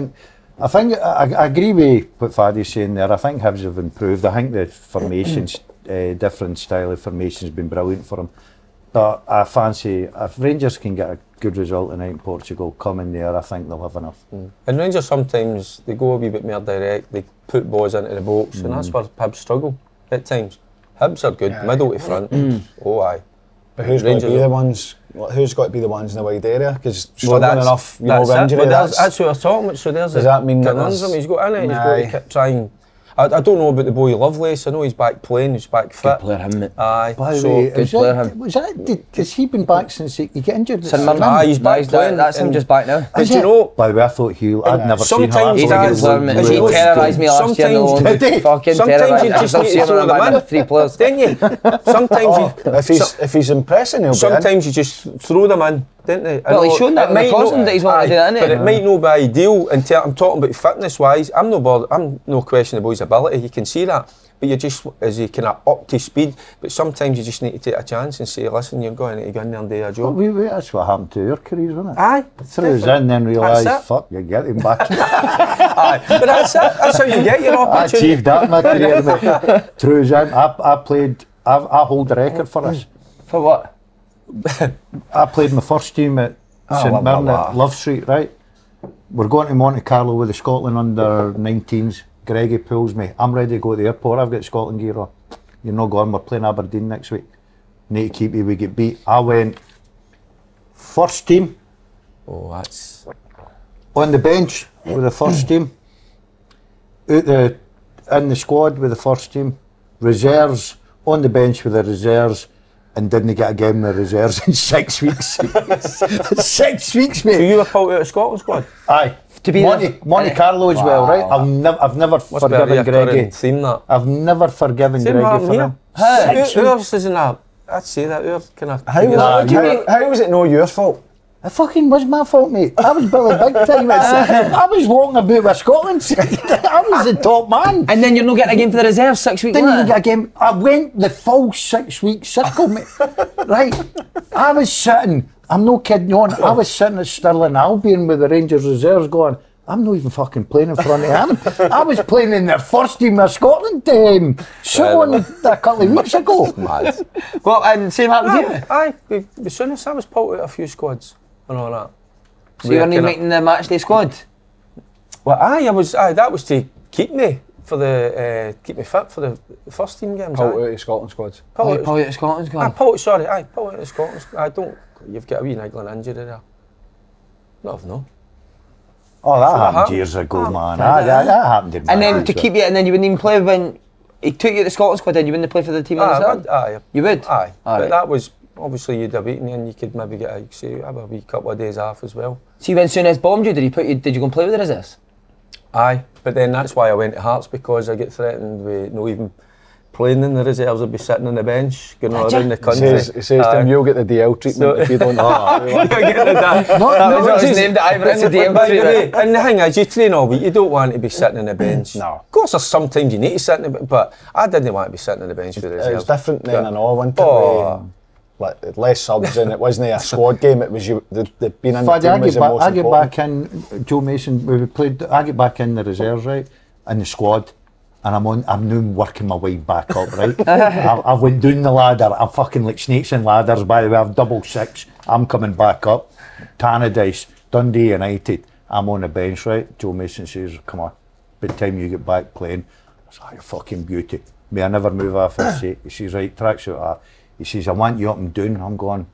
I agree with what Faddy's saying there. I think Hibs have improved. I think the formations, different style of formation has been brilliant for them. But I fancy if Rangers can get a good result tonight in Portugal, come in there, I think they'll have enough. And Rangers sometimes they go a wee bit more direct. They put balls into the box, and that's where Hibs struggle at times. Hibs are good, middle to front. Oh aye. But who's going to be the ones? Who's got to be the ones in the wide area? Because struggling enough, with injury. That's what we're talking about. So does that mean that he's got in it? He's got to try and. I don't know about the boy Lovelace. I know he's back playing. He's back fit. Good player, him, mate. Aye. By the So way, good player, him. has he been back since he get injured? Aye, he's back playing. That's him just back now. But you know, By the way, I thought I'd never seen him. sometimes He's a good player, mate. He terrorised me last year. Sometimes you just need to throw them in. 3 players. Don't you? Sometimes if he's impressing, he'll be in. sometimes you just throw them in, don't they? Well, he's shown that in the crossing that he's wanted to do that, innit? But it might not be ideal. I'm talking about fitness-wise. I'm no questioning the boy's ability. You can see that. But you just, as he kind of up to speed. But sometimes you just need to take a chance and say, listen, you're going to go in there and do a job. Well, that's what happened to your careers, wasn't it? Aye. Threw us in, then realised, fuck, you get him back. Aye. But that's it. That's how you get your I opportunity. achieved that in my career, mate. Threw us in. I hold the record for us. For what? I played my first team at St Mirren at Love Street, right? We're going to Monte Carlo with the Scotland under-19s. Greggy pulls me. I'm ready to go to the airport. I've got Scotland gear on. You're not going. We're playing Aberdeen next week. Need to keep you. We get beat. I went first team. Oh, that's... On the bench with the first team. In the squad with the first team. Reserves. On the bench with the reserves. And didn't get a game in the reserves in 6 weeks. 6 weeks, mate. So you were pulled out of Scotland squad? Aye. To be Monte Carlo as well, right? I've never forgiven Greggy. I've never forgiven Greggy for him. Ours isn't that. I'd say that ours kind of... How was it no your fault? It fucking was my fault, mate. I was Billy Big Time. I was walking about with Scotland. I was the top man. And then you're not getting a game for the reserves 6 weeks Didn't later? even get a game. I went the full 6 week circle, mate. Right. I was sitting, I'm no kidding on, I was sitting at Stirling Albion with the Rangers reserves going, I'm not even fucking playing in front of him. I was playing in their first team of Scotland someone a couple of weeks ago. Mad. Well, and same happened to you? Aye, as soon as I was pulled out of a few squads and all that. So you weren't making the matchday squad? Well, that was to keep me keep me fit for the first team games. Pulled out of Scotland squads. Pulled out of Scotland squad? Pulled out of Scotland. You've got a wee niggling injury there. No. Oh, that happened years ago, man. That happened in my And then life, to keep you, and then you wouldn't even play when he took you to the Scotland squad, then you wouldn't play for the team on the side? You would? Aye. But right. That was, obviously you'd have beaten and you could maybe get have a wee couple of days off as well. See, when Souness bombed you, did you go and play with the reserves? Aye, but then that's why I went to Hearts, because I get threatened with not even playing in the reserves. I'd be sitting on the bench, going all around the country. He says to him, you'll get the DL treatment if you don't know. You'll get the that was his name that I the DL treatment. And the thing is, you train all week, you don't want to be sitting on the bench. No. Of course, there's sometimes you need to sit on the bench, but I didn't want to be sitting on the bench for the reserves. It was different then and all, wasn't it? Like, less subs and it wasn't a squad game, it was the being in the team was the most important. I get back in, Joe Mason, I get back in the reserves, right, in the squad, and I'm now working my way back up, right. I went down the ladder, I'm fucking like snakes and ladders, by the way, I've double six, I'm coming back up, Tannadice, Dundee United, I'm on the bench, right, Joe Mason says, come on, by the time you get back playing, I said, oh, you're fucking beauty, may I never move off his seat. He says, right, tracksuit off. He says, I want you up and down. I'm going,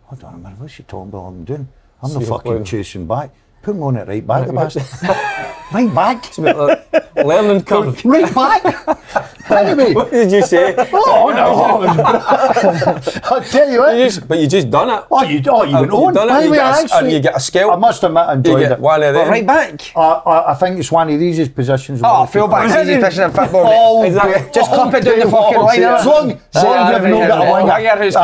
hold on a minute, what's he talking about up and down? I'm not fucking chasing back. Put me on it right back, the bastard. Right back? Learning curve. Right back? Anyway. What did you say? Oh, no. I'll tell you what. But you just done it. Oh, you went on. And you get a skill. I must admit, I enjoyed it. One of them. Right back? I think it's one of these positions. Oh, full back's the easiest position in football, mate. Oh, exactly. Just clip it down the fucking line. As long as you've not got a winger. As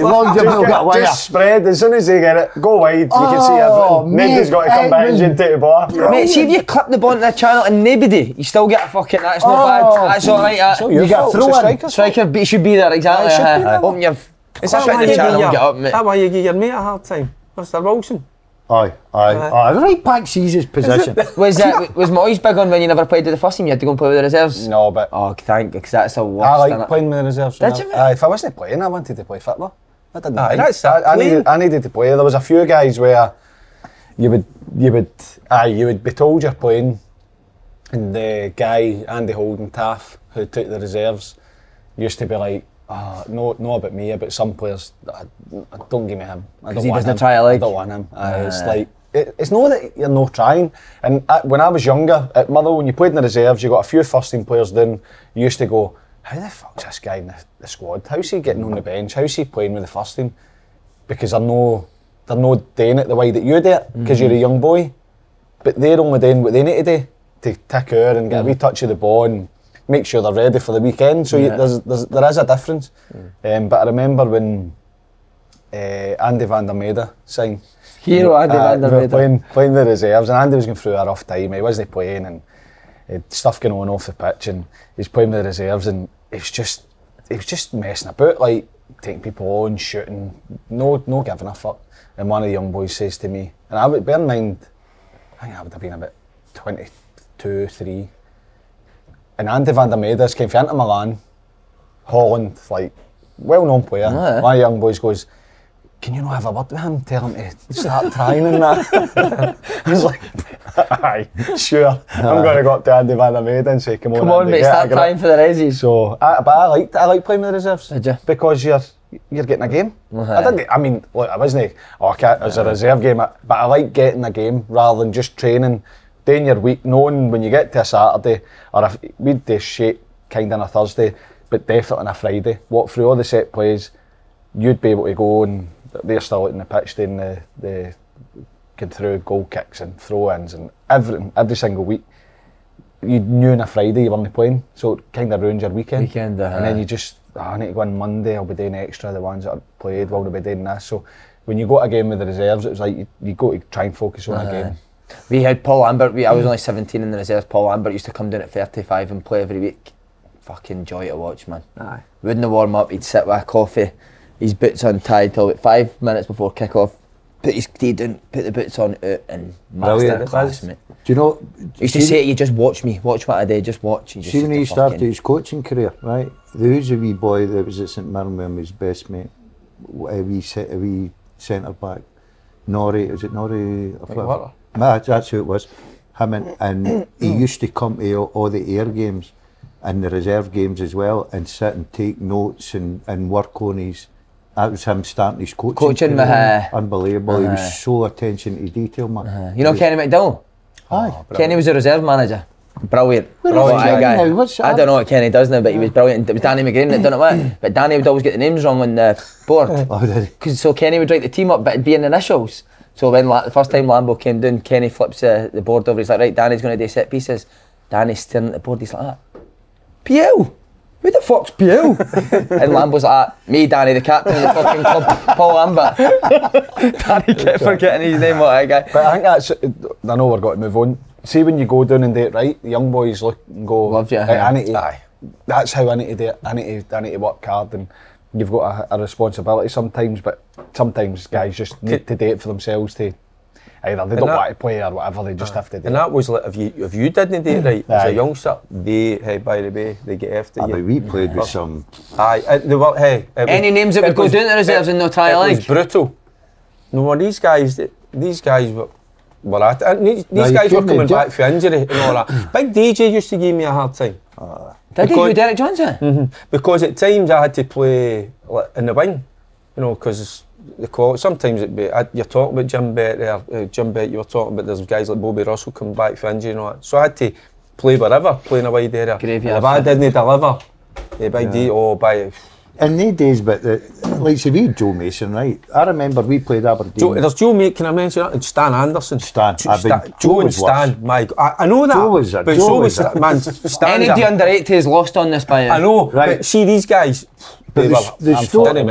long as you've not got a winger. Just spread, as soon as they get it, go wide, you can see everything. Nobody's got to come back and take the ball. Mate, see if you clip the ball into the channel and nobody, you still get a fucking, that's not bad. That's alright. You get a throw-in. Striker should be there, exactly. Open your... Is that why you give your mate a hard time, Mr. Wilson? Aye. Right back's easiest position. Was Moyes big on when you never played with the first team, you had to go and play with the reserves? No, but... Oh, thank you, because that's the worst. I like playing with the reserves. Did you? If I wasn't playing, I wanted to play football. I didn't mind. I needed to play. There was a few guys where you would be told you're playing, and the guy, Andy Holden Taff, who took the reserves, used to be like, no about me, about some players, don't give me him. I don't he want doesn't him. try a leg. I don't want him. It's like, it's not that you're not trying. And when I was younger at Motherwell, when you played in the reserves, you got a few first team players down. You used to go, how the fuck's this guy in the squad? How's he getting on the bench? How's he playing with the first team? Because they're not doing it the way that you do it, because you're a young boy. But they're only doing what they need to do to tick over and get a wee touch of the ball and make sure they're ready for the weekend. So there is a difference. But I remember when Andy van der Mede signed. Hero Andy van der Mede. Playing the reserves, and Andy was going through a rough time. He wasn't playing and stuff going on off the pitch, and he's playing with the reserves, and he was just messing about, like taking people on, shooting, no giving a fuck. And one of the young boys says to me, and I would bear in mind, I think I would have been about 22, 3. And Andy van der Mede came from Inter Milan, Holland, like well-known player. One of the young boys goes, can you not have a word with him? Tell him to start trying and that. I was like, aye, sure. I'm going to go up to Andy van der Mede and say, come on, Andy, mate, start trying for the Rezzies. So, but I like playing with the reserves. Did you? Because you're getting a game. I mean, look, I wasn't, it's a reserve game, but I like getting a game rather than just training, doing your week, knowing when you get to a Saturday, or if we'd do shit kind of on a Thursday, but definitely on a Friday, walk through all the set plays, you'd be able to go and they're still out in the pitch doing the going through goal kicks and throw-ins and everything, every single week. You knew on a Friday you weren't playing, so it kind of ruins your weekend. And then you just, I need to go on Monday, I'll be doing extra, the ones that are played, will be doing this. So when you go to a game with the reserves, it was like you go to try and focus on a game. We had Paul Lambert, I was only 17 in the reserves. Paul Lambert used to come down at 35 and play every week. Fucking joy to watch, man. Wouldn't warm up, he'd sit with a coffee, his boots untied till about 5 minutes before kick-off, put his tea down, put the boots on, out and master the class, mate. Do you know, he used to say to you, just watch me, watch what I do, just watch. See when he started his coaching career, right? There was a wee boy that was at St Mirren with him, his best mate, a wee centre back, Norrie, is it Norrie? That's who it was. Him and he used to come to all the air games and the reserve games as well and sit and take notes and work on his. That was him starting his coaching career. Unbelievable. He was so attention to detail, man. You know Kenny McDowell? Aye. Kenny was a reserve manager. Brilliant. Brilliant guy. I don't know what Kenny does now, but he was brilliant. It was Danny McGrain that done it. But Danny would always get the names wrong on the board. So Kenny would write the team up, but it'd be in initials. So when the first time Lambo came down, Kenny flips the board over. He's like, right, Danny's going to do set pieces. Danny's staring at the board. He's like that. PL? Who the fuck's PL? And Lambo's like that. Me, Danny, the captain of the fucking club, Paul Lambert. Danny kept forgetting his name, what a guy. But I think that's, I know we're going to move on. See when you go down and do it right, the young boys look and go, love you, I need to, that's how I need to do it. I need to work hard, and you've got a responsibility sometimes, but sometimes guys just need to do it for themselves to, either they don't want to play or whatever, they just have to do it. And that was like, if you didn't do it right as a youngster, by the way, they get after you. We played with some... Any names that would go down to the reserves and no try a league? It was brutal. No, these guys were at it. These guys were coming back for injury and all that. Big DJ used to give me a hard time. Did he, with Derek Johnson? Because at times I had to play in the wing, because the quality, sometimes it'd be, you're talking about Jim Bett there, Jim Bett, you were talking about there's guys like Bobby Russell coming back for injury and all that. So I had to play wherever, play in a wide area. If I didn't deliver, Big D, in these days, but like say we Joe Mason, right? I remember we played Aberdeen. There's Joe Mason, can I mention that? And Stan Anderson. Joe and Stan, my God. I know that, but so was Stan. Any under 80s lost on this by I know, right. But see these guys. But the story,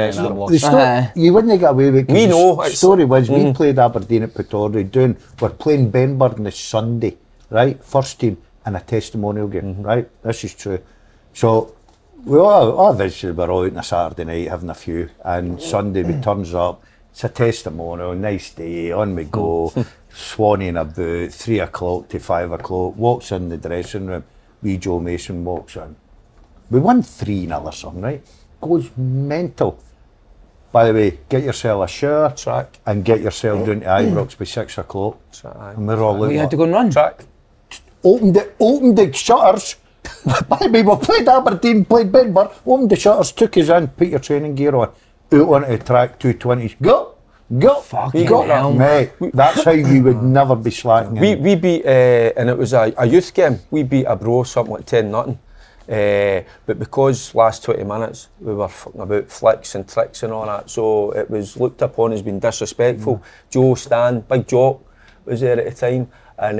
you wouldn't get away with it. We know. The story was we played Aberdeen at Pittodrie, we're playing Benburn this Sunday, right? First team in a testimonial game, right? This is true. So we obviously were all out on a Saturday night having a few, and Sunday we turns up, it's a testimonial, nice day, on we go, Swanee in a boot, 3 o'clock to 5 o'clock, walks in the dressing room, wee Joe Mason walks in. We won 3-0 or something, right? Goes mental. By the way, get yourself a shower track and get yourself down to Ibrox by 6 o'clock. And we're all out. You had to go and run? Track. Opened the shutters. By the way, we played Aberdeen, played Benburn, opened the shutters, took us in, put your training gear on, out onto the track, 220s, go! Mate, that's how we would never be slacking. We beat, and it was a youth game. We beat a bro something like 10-0. But because last 20 minutes we were fucking about flicks and tricks and all that, so it was looked upon as being disrespectful. Joe Stan, Big Jock was there at the time, and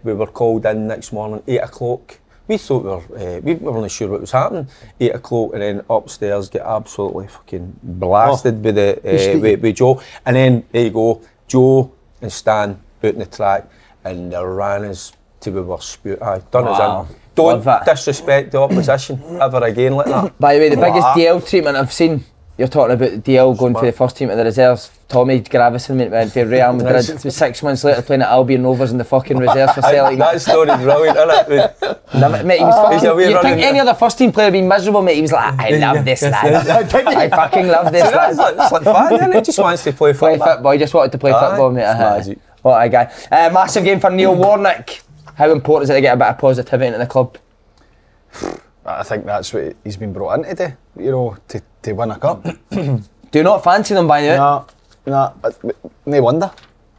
we were called in next morning, 8 o'clock. We thought we weren't sure what was happening. 8 o'clock, and then upstairs get absolutely fucking blasted with the with Joe. And then there you go, Joe and Stan out in the track, and they ran us till we were done us in. Don't disrespect the opposition ever again like that. By the way, the biggest DL treatment I've seen, you're talking about DL going for the first team of the reserves. Tommy Gravison went for Real Madrid. 6 months later playing at Albion Rovers in the fucking reserves for Celtic. That story's brilliant, isn't it? Mate, he was fucking, you think any other first team player would be miserable, mate? He was like, I love this lad. I fucking love this lad. It's like fun, isn't it? He just wants to play football. He just wanted to play football, mate. What a guy. Massive game for Neil Warnock. How important is it to get a bit of positivity into the club? I think that's what he's been brought in to do, you know, to win a cup. Do you not fancy them by now? No, no wonder.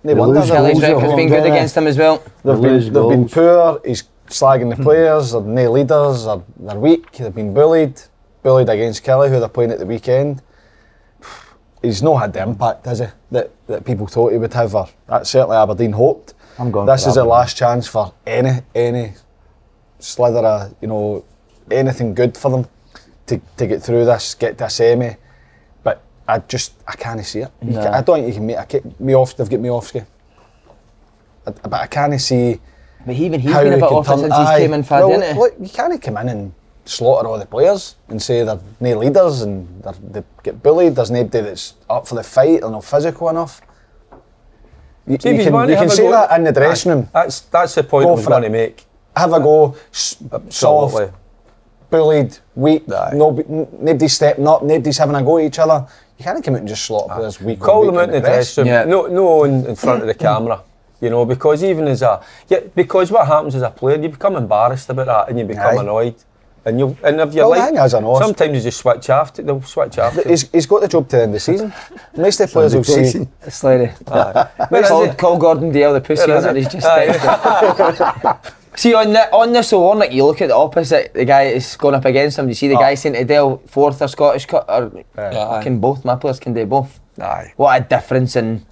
No wonder. Kelly's record's been good against them as well. They've been poor, he's slagging the players, they're no leaders, they're weak, they've been bullied against Kelly, who they're playing at the weekend. He's not had the impact, has he, that people thought he would have, or that certainly Aberdeen hoped. This is the last chance for any slither of, you know, anything good for them to get through this, get to a semi. But I can't see it. No. I don't think you can make they've got Miofsky. But I can't see. But even he's been a bit off since he's came in, didn't he? Look, you can't come in and slaughter all the players and say they're no leaders and they get bullied. There's nobody that's up for the fight, they're not physical enough. You can say that in the dressing room. That's the point I was going to make. Have a go, soft, bullied, weak, nobody's stepping up, nobody's having a go at each other. You can't come out and just slaughter players weak. Call them out in the dressing room, no in front of the camera. You know, because even as because what happens as a player, you become embarrassed about that and you become annoyed. And if you're sometimes you just switch off. They'll switch off. He's got the job to the end of the season. Most of the players will see. Call Gordon Dalziel the pussy and he's just See on this one, like you look at the opposite, the guy is going up against him. You see the guy saying to Dale, 4th or Scottish Cup, or can both. My players can do both. Aye. What a difference in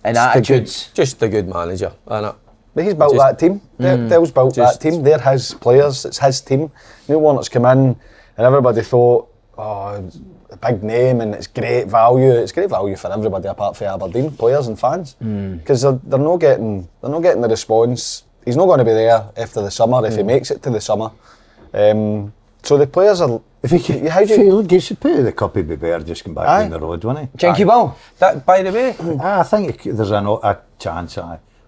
attitudes. Just a good manager, isn't it? But he's built that team. Dale's built that team. They're his players. It's his team. Neil Warnock's come in, and everybody thought, oh, a big name and it's great value. It's great value for everybody apart from Aberdeen players and fans, because they're not getting the response. He's not going to be there after the summer if he makes it to the summer. So the players are. If he can, how do you should put the cup, he'd be better just come back down the road, wouldn't he? Jinky Ball. That, by the way, I think there's a chance.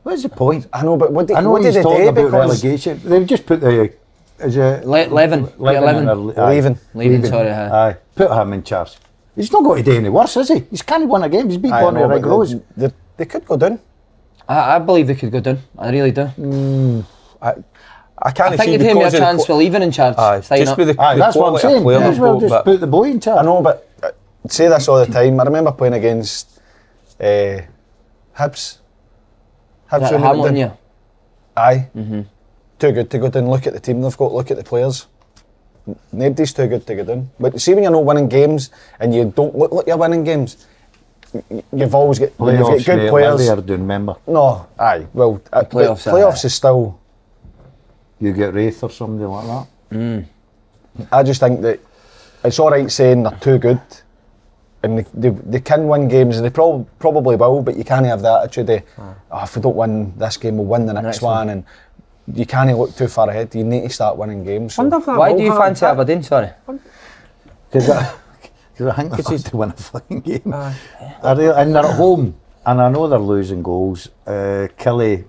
What's the point? I know, but what did he's they talking do? About relegation. They've just put the Levin. Leaving. Sorry, aye. Put him in charge. He's not going to do any worse, is he? He's can't win a game. He's beat one of the Rig Rose. They could go down. I believe they could go down. I really do. I can't. I think you'd have a chance for leaving in charge. Just with the that's what I'm saying. Well, just put the boy in charge. I know, but I say this all the time. I remember playing against Hibs. Hampden, yeah. Aye. Too good to go down. Look at the team they've got. Look at the players. Nobody's too good to go down. But see, when you're not winning games and you don't look like you're winning games, you've always got good players. They are doing, remember? No, aye. Well, playoffs is still. You get Wraith or somebody like that. I just think that it's all right saying they're too good, and they can win games, and they probably will. But you can't have that attitude of, if we don't win this game, we'll win the next one, and you can't look too far ahead. You need to start winning games. So. Why do you fancy Aberdeen? Sorry. Because I think they want to win a flying game. And they're at home, and I know they're losing goals. Kelly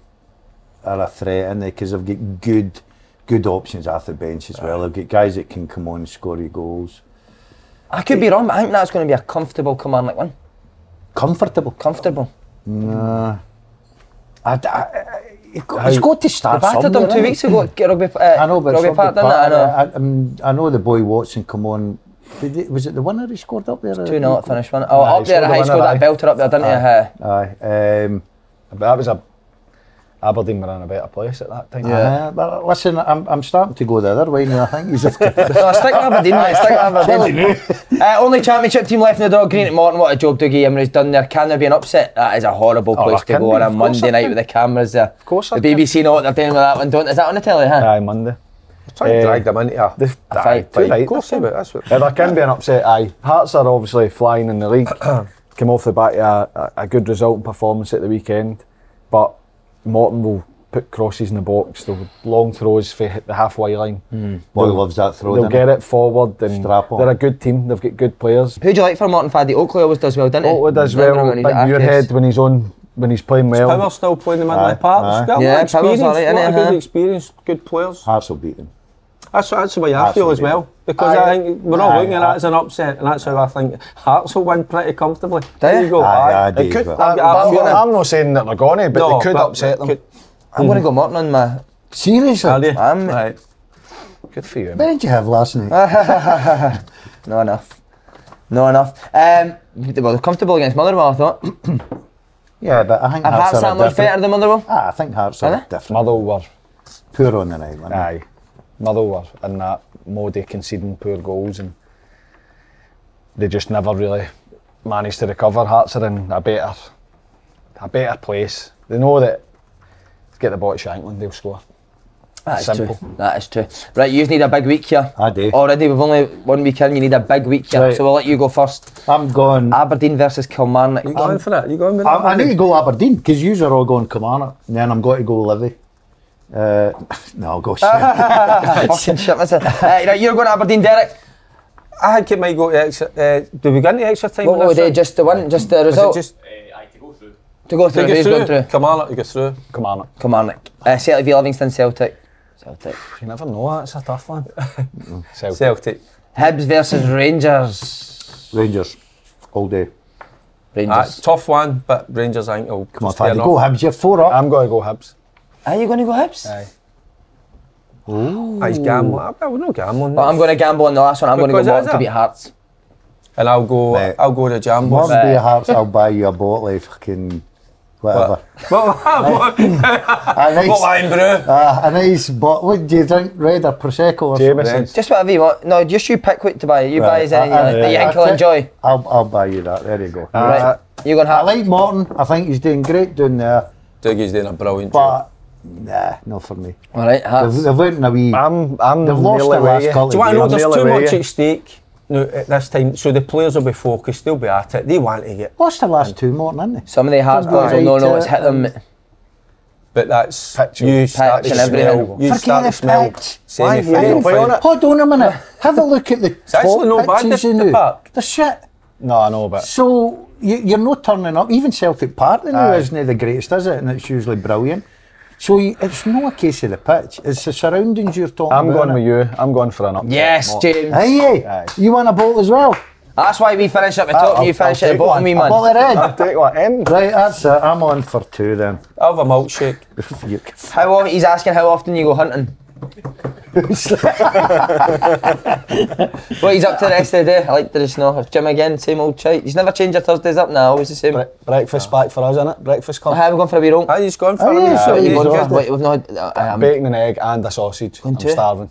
are a threat, aren't they? Because they've got good options off the bench as well. They've got guys that can come on and score you goals. I could be wrong, but I think that's going to be a comfortable Kilmarnock win. Comfortable. Nah. He's got to start somewhere. They battered them 2 weeks ago at Rugby I know, but Rugby Park, didn't it? I know the boy Watson come on. Was it the winner he scored up there? 2-0 finish one. Oh, up there, he scored that belter up there, didn't he? Aye. That was Aberdeen were in a better place at that time. Yeah, but listen, I'm starting to go the other way now. I think he's No, stick with Aberdeen, mate. Stick with Aberdeen. Only championship team left in the dog. Green at Morton. What a job Dougie Imrie's done there. Can there be an upset? That is a horrible place to go on a Monday night with the cameras there. Of course, the BBC know what they're doing with that one, don't? Is that on the telly? Huh? Aye, Monday. Trying to drag them into a fight. Of course, that's what. There can be an upset. Aye, Hearts are obviously flying in the league. Came off the back of a good result and performance at the weekend, but Morton will put crosses in the box. They'll long throws for the halfway line. Boy loves that throw. They'll get it forward, and they're a good team. They've got good players. Who do you like for Morton Faddy? Oakley always does well, doesn't he? Oakley does well. Big Muirhead when he's playing well. Power's still playing the middle of the park. Yeah, Power's alright, isn't he? Good experience, good players. Hearts will beat them. That's the way I feel as well, because I think we're not looking at that as an upset, and that's how I think Hearts will win pretty comfortably. There you go. It could. I'm not saying that they're going to, but they could upset them. I'm going to go Morton on my... Seriously? I'm... Right. Good for you. What did you have last night? Not enough. Not enough. Well, they're comfortable against Motherwell, I thought. Yeah, but I think Hearts are much better than Motherwell? I think Hearts are different. Motherwell were poor on the night, weren't they? Aye. Motherwell were in that mode of conceding poor goals, and they just never really managed to recover. Hearts are in a better place. They know that to get the ball to Shankland, they'll score. That is true. That is true. Right, you need a big week here. I do. Already, we've only 1 week in, you need a big week here. Right. So we'll let you go first. I'm going... Aberdeen versus Kilmarnock. You going for that? You going with that? I need to go Aberdeen, because you are all going Kilmarnock. And then I'm going to go Livy. No, I'll go shit. Fucking shit, listen. Right, you're going Aberdeen, Derek. I think it might go to extra... do we go into extra time? What would they, just the win, just the result? To go through. To go through, who's going through? Kilmarnock to go through. Kilmarnock. Celtic v Livingston, Celtic. You never know, that's a tough one. Celtic. Hibs versus Rangers. Rangers, all day. Rangers. Tough one, but Rangers I think will... Come on, Faddy, go Hibs, you're 4 up. I'm going to go Hibs. Are you going to go Hibs? Aye. Ooh. He's gambling. We're not gambling. But I'm going to gamble on the last one. I'm going to go Morton to beat Hearts. And I'll go to Jambos. Morton beat Hearts, I'll buy you a bottle of fucking... whatever. What wine brew? A nice bottle. What do you drink? Red or Prosecco or Jameson's? Just whatever you want. No, just you pick what to buy. You buy anything that you think he'll enjoy. I'll buy you that. There you go. Right. You going to I like Morton. I think he's doing great down there. Dougie's doing a brilliant job. Nah, not for me. Alright, Hearts. They've went in a wee... They've lost the last couple of games. Do you want to know there's too much at stake at this time, so the players will be focused, they'll be at it, they want to get... Lost the last 2 Morton, haven't they? Some of the Hearts players will know it's hit them. But that's... You start to smell... You start to smell... Semi-final. Hold on a minute. Have a look at the top pitches in the... They're shit. No, I know, but... So, you're not turning up. Even Celtic Park now isn't the greatest, is it? And it's usually brilliant. So it's not a case of the pitch, it's the surroundings you're talking about. I'm going with you, I'm going for an upset. Yes, James. Aye. You want a bolt as well? That's why we finish at the top and you finish at the bottom, me man. A bottle of red. I'll take one in. Right, that's it. I'm on for 2 then. I'll have a milkshake. He's asking how often you go hunting. What he's up to the rest of the day? I like to just know. Gym again, same old shite. He's never changed your Thursdays up now, always the same. Breakfast back for us, innit? Breakfast club. Have we gone for a wee roll? He's gone for a wee roll. We've not bacon and egg and a sausage. I'm starving.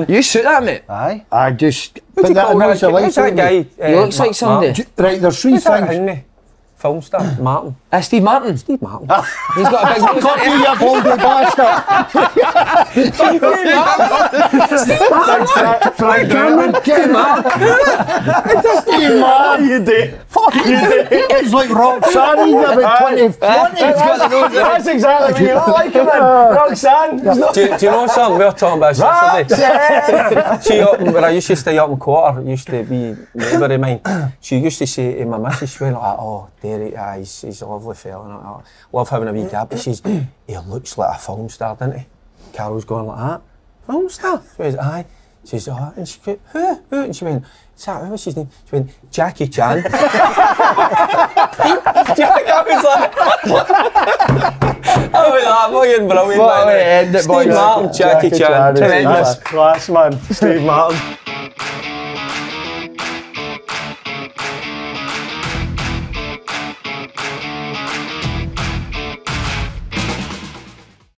You shoot that, mate? Aye. I just... Who's that guy? He looks like somebody. Right, there's 3 things. Film star, Martin. Steve Martin? Steve Martin. He's got a big nose. Fuck you, you boldy bastard! Steve Martin! Frank Cameron! Steve Martin! Steve Martin! You do. Fuck you do. He's like Roxanne, he's about 20. That's exactly what you like him in. Roxanne. Do you know something we were talking about yesterday? She when I used to stay up in Quarter, used to be a neighbour of mine. She used to say to my missus, she went like, oh, Derek, he's a lovely fella. I love having a wee gap. But she says, he looks like a film star, doesn't he? Carol's going like that. Film star? She goes, aye. She says, oh, and she went, who? And she went, what's his name? She went, Jackie Chan. I was like, fucking brilliant, man. Steve Martin, Jackie Chan. Class, man. Steve Martin.